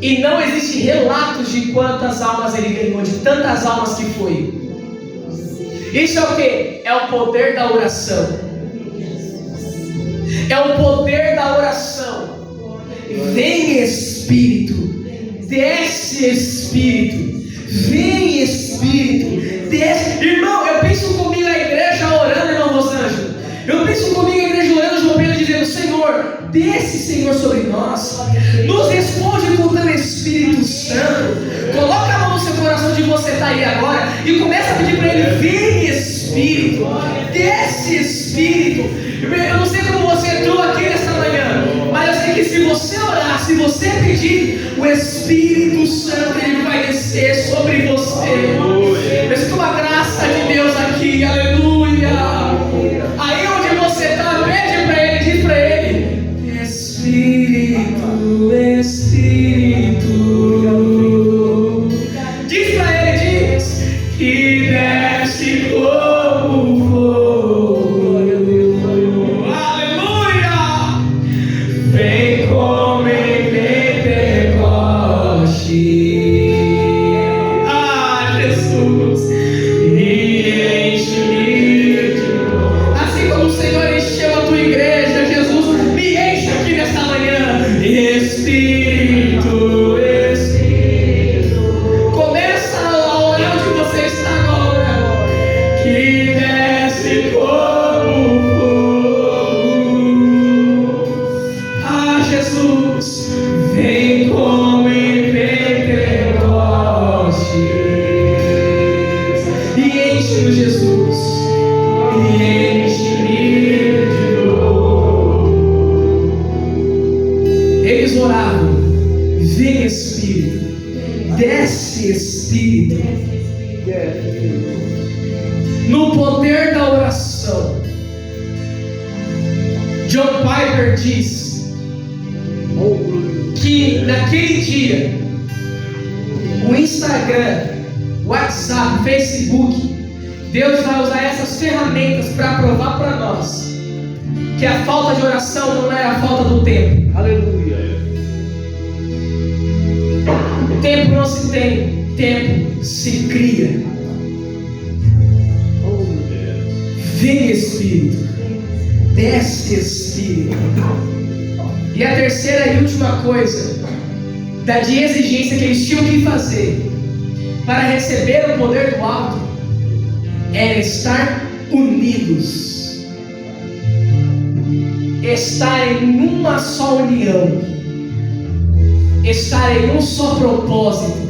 e não existe relatos de quantas almas ele ganhou, de tantas almas que foi. Isso é o que? É o poder da oração. É o poder da oração. Vem Espírito, desce Espírito, vem Espírito, desce. Irmão, eu penso comigo a igreja orando, irmão Rosângela. Eu penso comigo a igreja orando, João Pedro dizendo: Senhor, desce, Senhor, sobre nós. Nos responde com o teu Espírito Santo. Coloca a mão no seu coração onde você está aí agora e começa a pedir para Ele: vem Espírito, desce Espírito. Eu não sei como você entrou aqui nesta manhã, mas eu sei que se você orar, se você pedir, o Espírito Santo ele vai descer sobre você. Eu sinto uma graça de Deus aqui, aleluia. Aí onde você está, pede para Ele, diz para Ele: Espírito, Espírito. Diz para Ele, diz que desce como fogo. Aleluia! Vem como em Pentecoste. Ah, Jesus! E enche-me de novo. Assim como o Senhor encheu a tua igreja, Jesus, me enche aqui nesta manhã. Espírito, Espírito. Começa a orar onde você está agora. Que desce como fogo. Ah, Jesus, vem como em Pentecoste. E enche-nos, Jesus. E enche-me de novo. Eles oravam: vem Espírito, desce Espírito. No poder da oração, John Piper diz que naquele dia o Instagram, WhatsApp, Facebook, Deus vai usar essas ferramentas para provar para nós que a falta de oração não é a falta do tempo. Aleluia. Tempo não se tem, tempo se cria. Vem Espírito, desce Espírito. E a terceira e última coisa de exigência que eles tinham que fazer para receber o poder do alto era estar unidos, estar em uma só união, estar em um só propósito.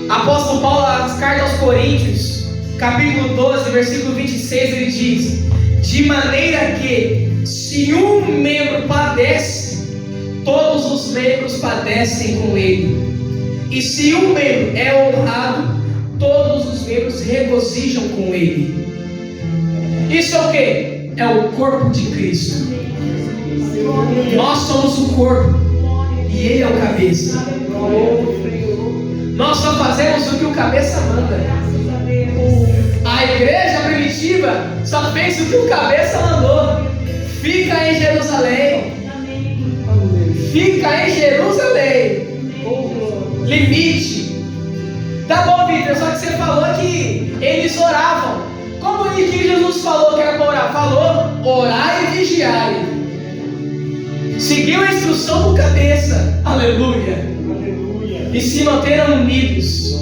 Apóstolo Paulo, nas cartas aos Coríntios, capítulo 12, versículo 26, ele diz: de maneira que, se um membro padece, todos os membros padecem com ele. E se um membro é honrado, todos os membros regozijam com ele. Isso é o que? É o corpo de Cristo. Nós somos o corpo e Ele é o cabeça. Nós só fazemos o que o cabeça manda. A igreja primitiva só fez o que o cabeça mandou. Fica em Jerusalém. Fica em Jerusalém. Limite. Tá bom, Vitor, só que você falou que eles oravam. Como que Jesus falou que era para orar? Falou: orai e vigiai. Seguiu a instrução do cabeça. Aleluia. E se manteram unidos.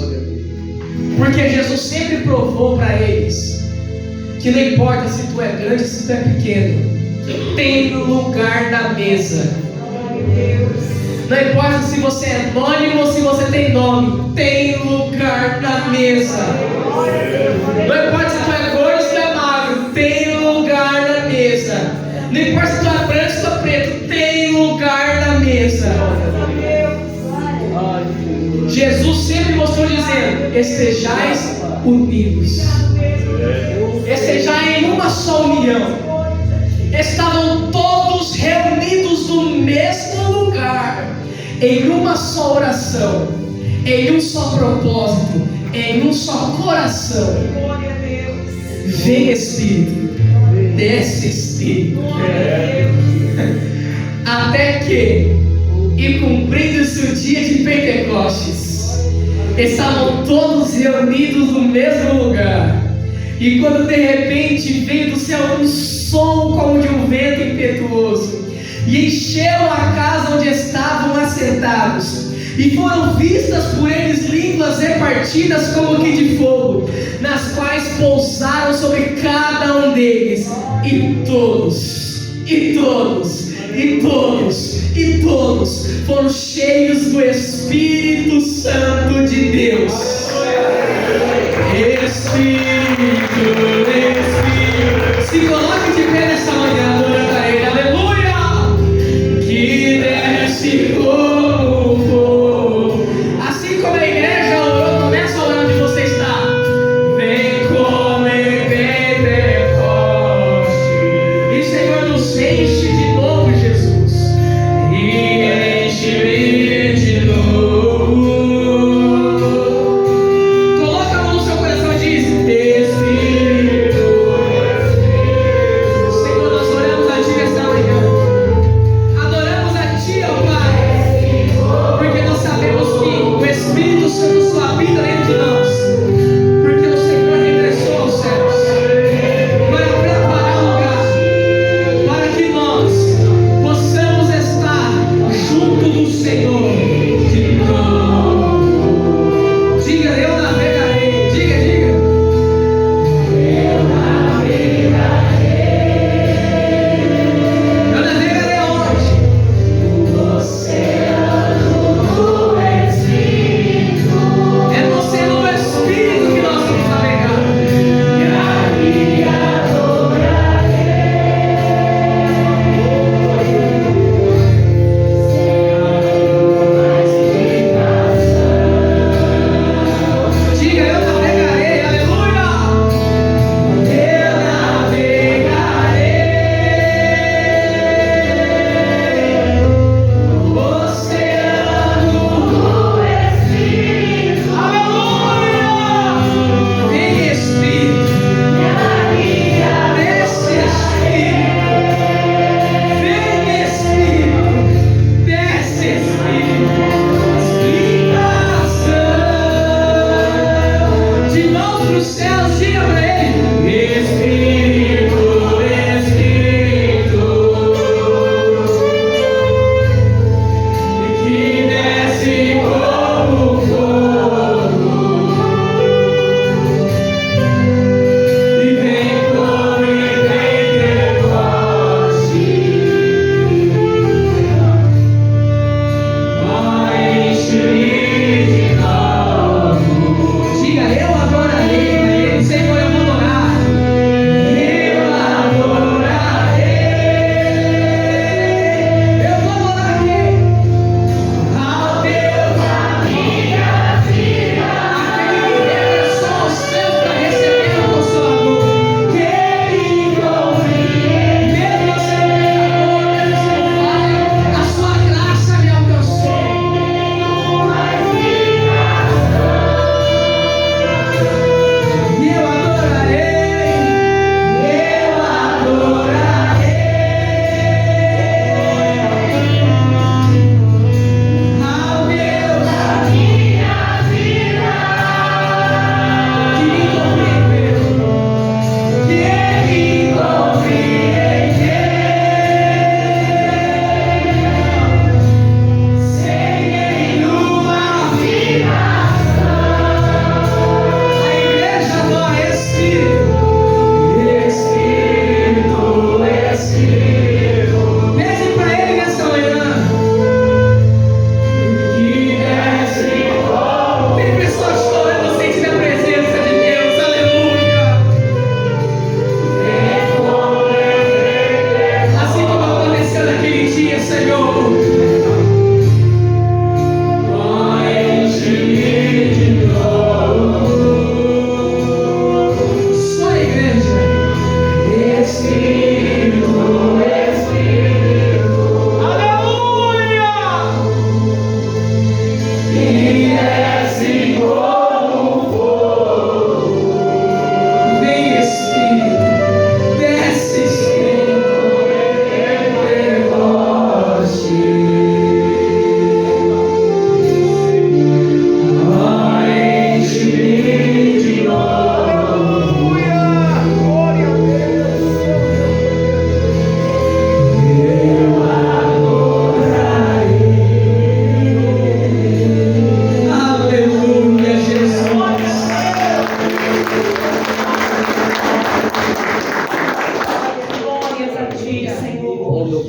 Porque Jesus sempre provou para eles que não importa se tu é grande, se tu é pequeno, tem lugar na mesa. Não importa se você é anônimo ou se você tem nome, tem lugar na mesa. Não importa se tu é gordo ou se tu é magro, tem lugar na mesa. Não importa se tu é branco ou se tu é preto, tem lugar na mesa. Jesus sempre mostrou dizendo: estejais unidos. só união. Estavam todos reunidos no mesmo lugar, em uma só oração, em um só propósito, em um só coração. Vem Espírito, desce Espírito. Até que, e cumprindo-se o dia de Pentecostes, estavam todos reunidos no mesmo lugar. E quando de repente veio do céu um som como de um vento impetuoso, e encheu a casa onde estavam assentados, e foram vistas por eles línguas repartidas como que de fogo, nas quais pousaram sobre cada um deles, e todos foram cheios do Espírito Santo de Deus. Espírito, se coloque de pé nessa manhã, adorando a Ele, aleluia, que desce como fogo. Assim como a igreja orou, começa a orar onde você está. Vem como em Pentecoste, e Senhor, nos enche de novo, Jesus, e enche-me de novo. Coloca a mão no seu coração e diz: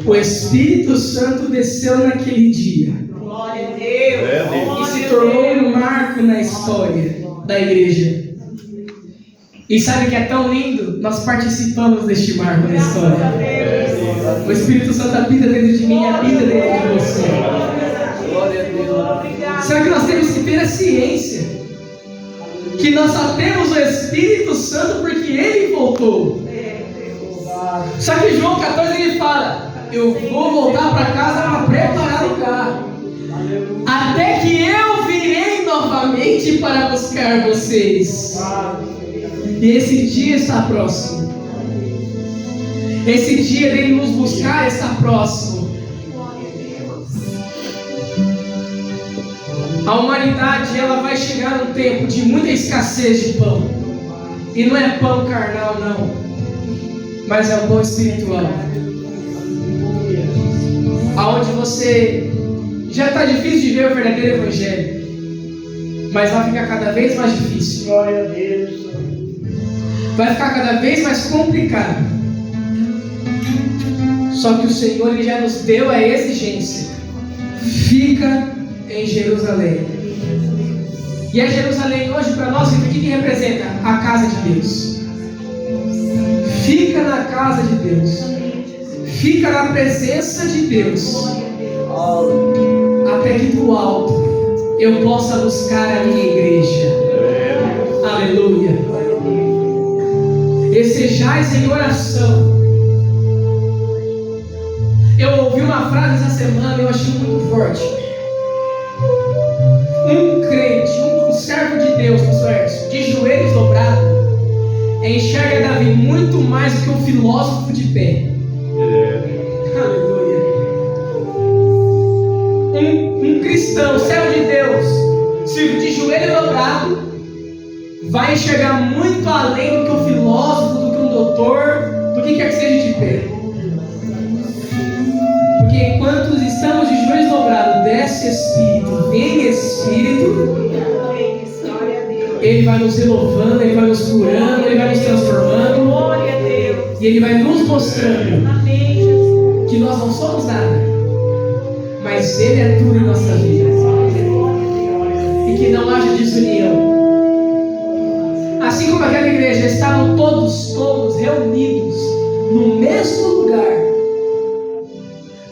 O Espírito Santo desceu naquele dia Glória a Deus. e se tornou um marco na história da igreja. E sabe o que é tão lindo? Nós participamos deste marco na história. O Espírito Santo habita dentro de mim, habita dentro de você. Será que nós temos que ter a ciência que nós só temos o Espírito Santo porque Ele voltou? Só que João 14 ele fala: eu vou voltar para casa para preparar lugar, até que eu virei novamente para buscar vocês. E esse dia está próximo. Esse dia dele nos buscar está próximo. A humanidade ela vai chegar num tempo de muita escassez de pão. E não é pão carnal não, mas é o pão espiritual. Aonde você já está difícil de ver o verdadeiro evangelho, mas vai ficar cada vez mais difícil. Glória a Deus. Vai ficar cada vez mais complicado. Só que o Senhor ele já nos deu a exigência: fica em Jerusalém. E a Jerusalém hoje para nós, o que representa? A casa de Deus. Fica na casa de Deus. Fica na presença de Deus. Até que do alto eu possa buscar a minha igreja. Aleluia. Desejais em oração. Eu ouvi uma frase essa semana e eu achei muito forte. Um crente, um servo de Deus, pastor Edson, de joelhos dobrados, enxerga Davi muito mais do que um filósofo de pé. Aleluia. Um cristão, servo de Deus, de joelho dobrado, vai enxergar muito além do que um filósofo, do que um doutor, do que quer que seja de pé. Porque enquanto estamos de joelhos dobrados, desce Espírito, vem Espírito, Ele vai nos renovando, Ele vai nos curando, Ele vai nos transformando. Glória a Deus. E Ele vai nos mostrando que nós não somos nada, mas Ele é tudo em nossa vida. E que não haja desunião. Assim como aquela igreja, estavam todos reunidos no mesmo lugar.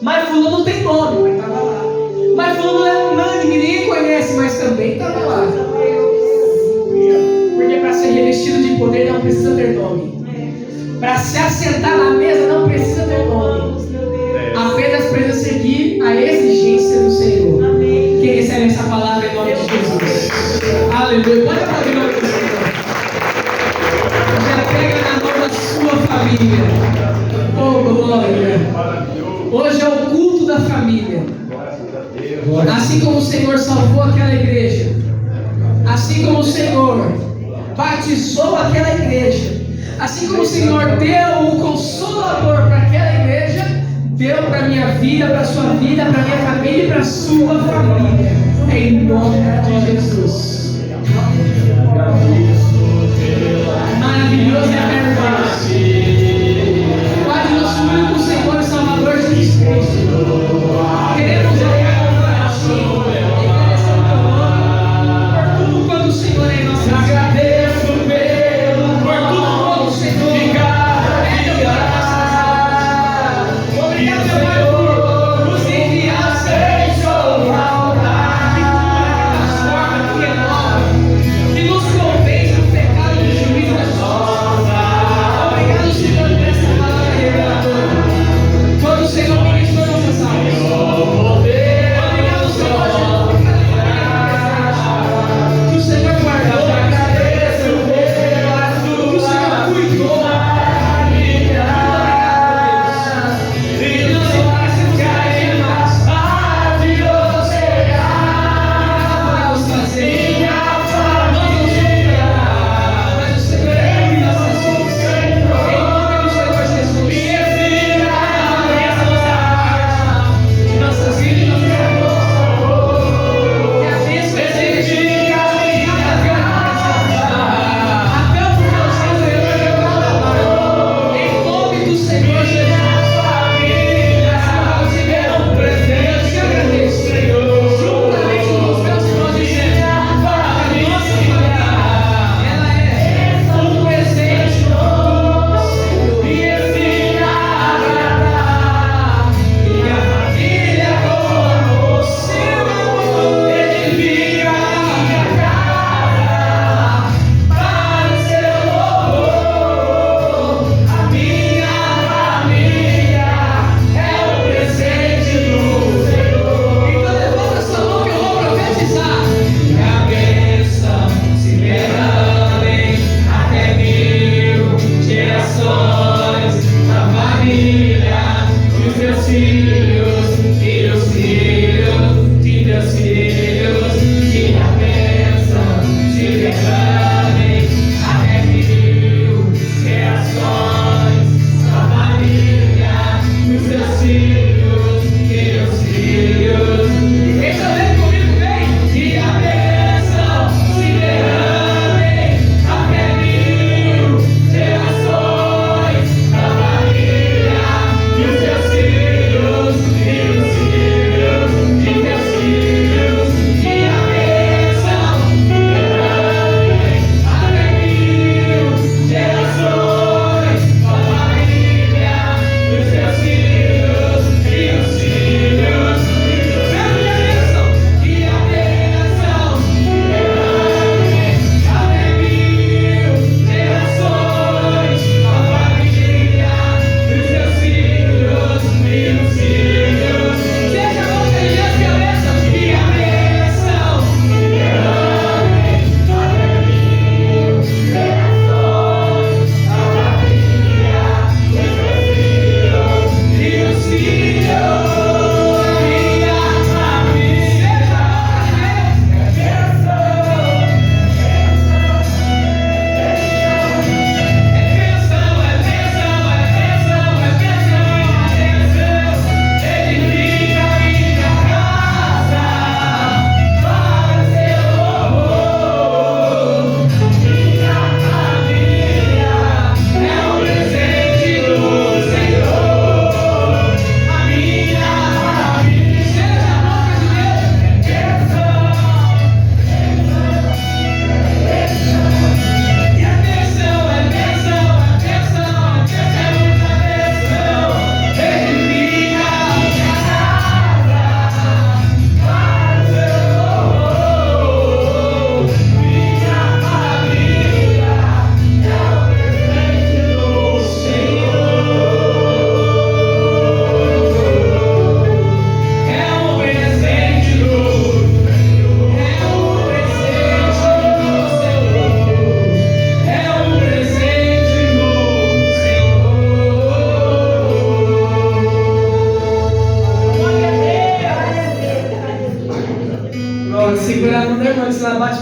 Mas fulano não tem nome, mas estava lá. Mas fulano não é unânime, ninguém conhece, mas também estava lá. Porque para ser revestido de poder não precisa ter nome. Para se assentar na mesa não precisa ter nome. Apenas precisa seguir a exigência do Senhor. Quem recebe essa palavra em nome de Jesus? Aleluia. Pode aplaudir o nome do Senhor. Já pega na mão da sua família. Oh, glória. Hoje é o culto da família. Assim como o Senhor salvou aquela igreja, assim como o Senhor batizou aquela igreja, assim como o Senhor deu o Consolador para aquela igreja, deu para a minha vida, para a sua vida, para a minha família e para a sua família. Em nome de Jesus. Maravilhoso é a Pai, nosso único Senhor e Salvador Jesus Cristo. Queremos olhar no coração e agradecer o teu nome por tudo quanto o Senhor é em nossa vida. Agradeço por tudo quanto o Senhor obrigado, meu Pai, por nos enviar sem sua maldade, que nos transforma, que renova, que nos convence do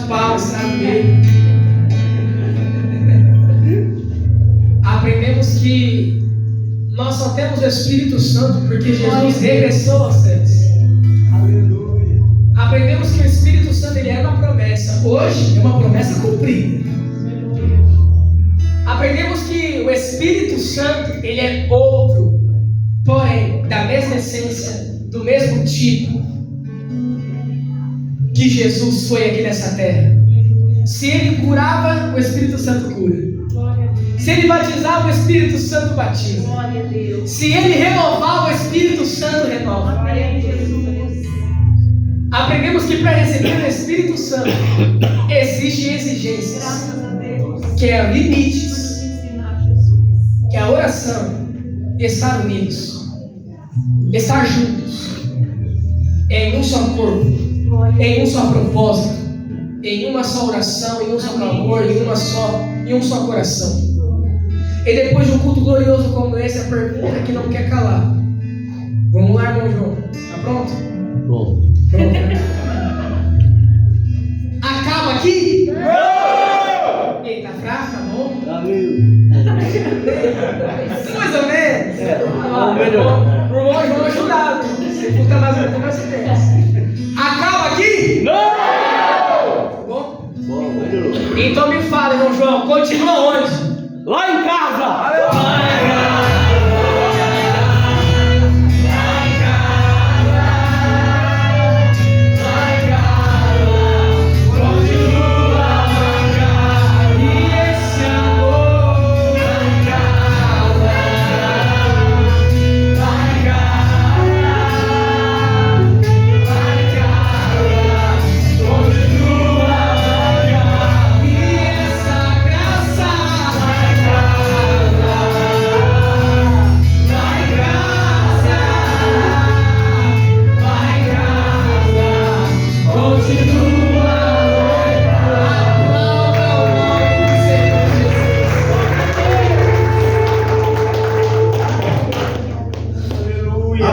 Paulo, estrago dele. Aprendemos que nós só temos o Espírito Santo porque Jesus regressou aos céus. Aleluia. Aprendemos que o Espírito Santo ele é uma promessa. Hoje é uma promessa cumprida. Aprendemos que o Espírito Santo ele é outro, porém da mesma essência, do mesmo tipo que Jesus foi aqui nessa terra. Se ele curava, o Espírito Santo cura. Se ele batizava, o Espírito Santo batiza. Se ele renovava, o Espírito Santo renova. Aprendemos que para receber o Espírito Santo existem exigências, que é limites, que é a oração, estar unidos, estar juntos, em um só corpo, em um só propósito, em uma só oração, em um só clamor, em um só coração. E depois de um culto glorioso como esse, a pergunta que não quer calar. Vamos lá, irmão João. Tá pronto? Pronto. Pronto, né? Acaba aqui? Não! Eita, fraco, tá bom? Mais ou menos. O irmão João ajudado. Você puta mais um pouco, mais você acaba aqui? Não! Tá bom? Então me fala, irmão João, continua onde? Lá em casa!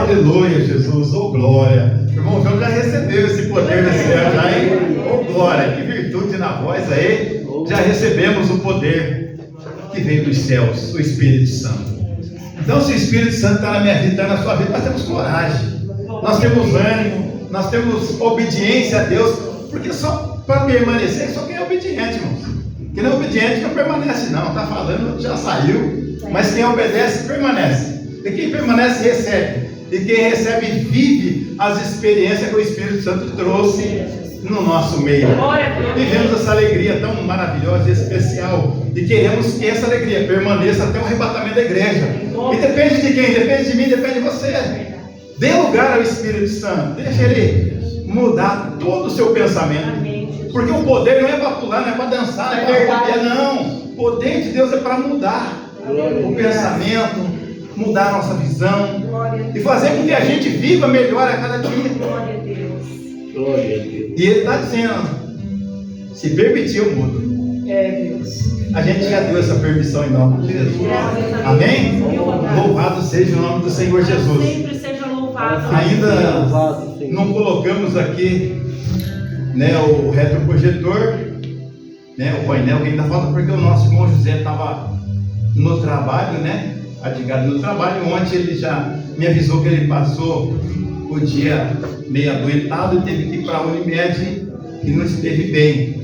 Aleluia, Jesus, oh glória. Irmão João já recebeu esse poder desse céu, já, hein? Oh glória, que virtude na voz aí. Já recebemos o poder que veio dos céus, o Espírito Santo. Então, se o Espírito Santo está na minha vida, está na sua vida, nós temos coragem, nós temos ânimo, nós temos obediência a Deus, porque só para permanecer, só quem é obediente, irmãos. Quem não é obediente não permanece, não. Está falando, já saiu, mas quem obedece, permanece. E quem permanece, recebe. E quem recebe, vive as experiências que o Espírito Santo trouxe no nosso meio. Vivemos essa alegria tão maravilhosa e especial. E queremos que essa alegria permaneça até o arrebatamento da igreja. E depende de quem? Depende de mim, depende de você. Dê lugar ao Espírito Santo. Deixa ele mudar todo o seu pensamento. Porque o poder não é para pular, não é para dançar, não é para copiar, não. O poder de Deus é para mudar o pensamento, mudar a nossa visão e fazer com que a gente viva melhor a cada dia. Glória a Deus. E ele está dizendo: se permitir, eu mudo. Deus. A gente já deu essa permissão em nome de Jesus. Amém? Louvado seja o nome do Senhor Jesus. Sempre seja louvado. Ainda não colocamos aqui, né, o retroprojetor, né, o painel, que ainda falta, porque o nosso irmão José estava no trabalho, né? Adigado no trabalho. Ontem ele já me avisou que ele passou o dia meio adoentado e teve que ir para a Unimed e não esteve bem.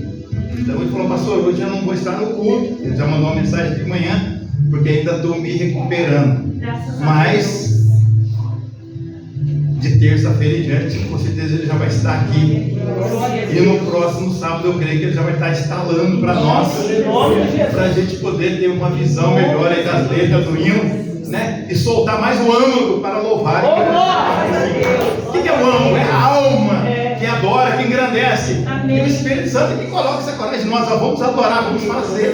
Então ele falou: pastor, hoje eu não vou estar no culto. Ele já mandou uma mensagem de manhã, porque ainda estou me recuperando. Mas de terça-feira em diante, com certeza ele já vai estar aqui. E no próximo sábado eu creio que ele já vai estar instalando para nós, para a gente poder ter uma visão melhor aí das letras do hino, né? E soltar mais um âmago para louvar. O que é o âmago? É a alma que adora, que engrandece. E o Espírito Santo que coloca essa coragem. Nós vamos adorar, vamos fazer,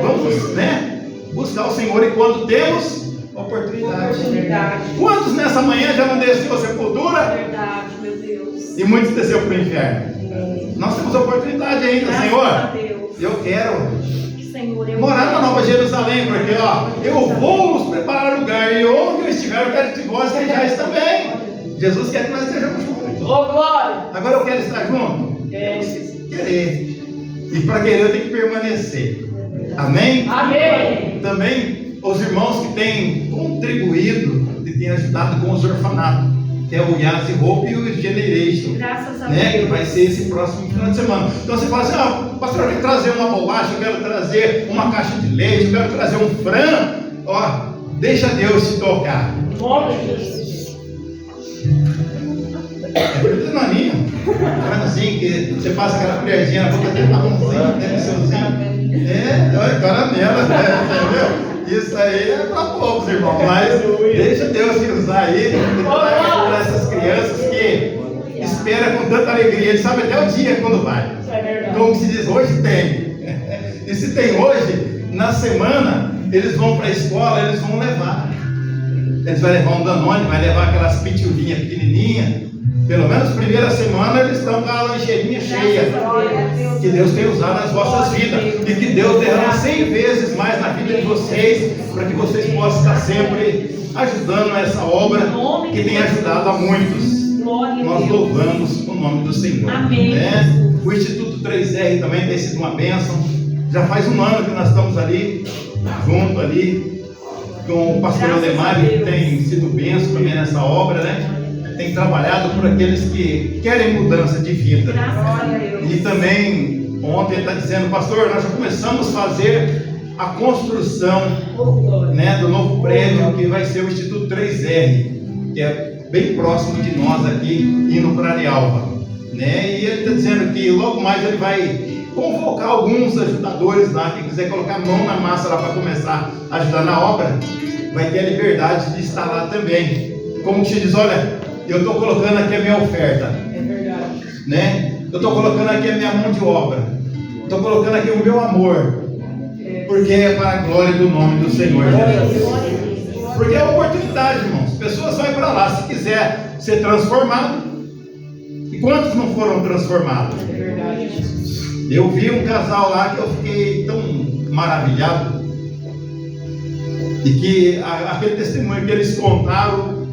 vamos, né, buscar o Senhor enquanto temos oportunidade. Quantos nessa manhã já não desceu a sepultura? Verdade, meu Deus. E muitos desceu para o inferno. Nós temos oportunidade ainda, Graças Senhor. a Deus. Eu quero Senhor, eu morar na Nova Jerusalém, porque eu vou nos preparar lugar, e onde eu estiver, eu quero que vós sejais também. Jesus quer que nós estejamos juntos. Glória! Agora eu quero estar junto. Querer. E para querer tem que permanecer. Amém? Amém. Também os irmãos que têm contribuído e têm ajudado com os orfanatos, que é o Yas e Hope e o Generation, Graças a né? Que Deus. vai ser esse próximo final de semana. Então você fala assim: pastor, eu quero trazer uma bolacha, eu quero trazer uma caixa de leite, eu quero trazer um frango. Ó, deixa Deus te tocar. Nome de Jesus. É por naninho, frangozinho, que você passa aquela colherzinha na boca dele, marronzinho, deliciosinho. Caramela, né? Entendeu? Isso aí é para poucos, irmão. Mas deixa Deus te usar aí para essas crianças que esperam com tanta alegria. Ele sabe até o dia quando vai. Isso é verdade. Como se diz, hoje tem. E se tem hoje, na semana, eles vão para a escola, eles vão levar. Eles vão levar um Danone, vai levar aquelas pitulinhas pequenininhas. Pelo menos primeira semana eles estão com a lancheirinha cheia. Que Deus tem usado nas vossas vidas. E que Deus derrama 100 vezes mais na vida de vocês, para que vocês possam estar sempre ajudando essa obra que tem ajudado a muitos. Nós louvamos o nome do Senhor. Amém. Né? O Instituto 3R também tem sido uma bênção. Já faz um ano que nós estamos ali, junto ali, com o pastor Ademar, que tem sido bênção também nessa obra, né? Tem trabalhado por aqueles que querem mudança de vida. Graças a Deus. E também, ontem ele está dizendo: pastor, nós já começamos a fazer a construção, né, do novo prédio que vai ser o Instituto 3R, que é bem próximo de nós aqui, indo para Arialva, né? E ele está dizendo que logo mais ele vai convocar alguns ajudadores lá, quem quiser colocar a mão na massa lá para começar a ajudar na obra, vai ter a liberdade de estar lá também. Como que se diz: olha, eu estou colocando aqui a minha oferta, É verdade. né? Eu estou colocando aqui a minha mão de obra, estou colocando aqui o meu amor, porque é para a glória do nome do Senhor Jesus. Porque é oportunidade, irmãos. Pessoas vão para lá se quiser ser transformado. E quantos não foram transformados? É verdade, Jesus. Eu vi um casal lá que eu fiquei tão maravilhado, e que aquele testemunho que eles contaram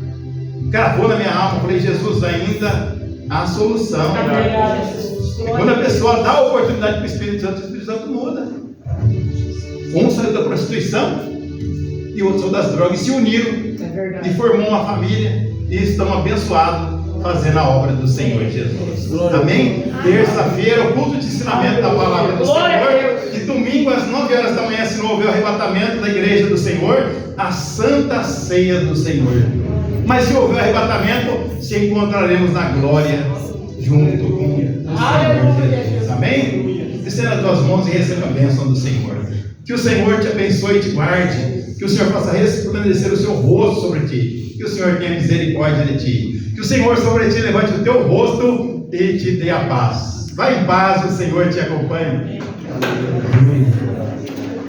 gravou na minha alma. Eu falei: Jesus, ainda há solução. É verdade, Jesus. E quando a pessoa dá a oportunidade para o Espírito Santo muda. Um saiu da prostituição e o outro saiu das drogas, e se uniram É verdade. e formou uma família e estão abençoados fazendo a obra do Senhor Jesus. Amém? Terça-feira, o culto de ensinamento da palavra do Glória a Senhor. Deus. E domingo às 9 horas da manhã, se não houver o arrebatamento da igreja do Senhor, a Santa Ceia do Senhor. Mas se houver arrebatamento, se encontraremos na glória junto com o Senhor Jesus. Amém? Estenda as tuas mãos e receba a bênção do Senhor. Que o Senhor te abençoe e te guarde. Que o Senhor faça resplandecer o seu rosto sobre ti. Que o Senhor tenha misericórdia de ti. Que o Senhor sobre ti levante o teu rosto e te dê a paz. Vai em paz, o Senhor te acompanha. Amém.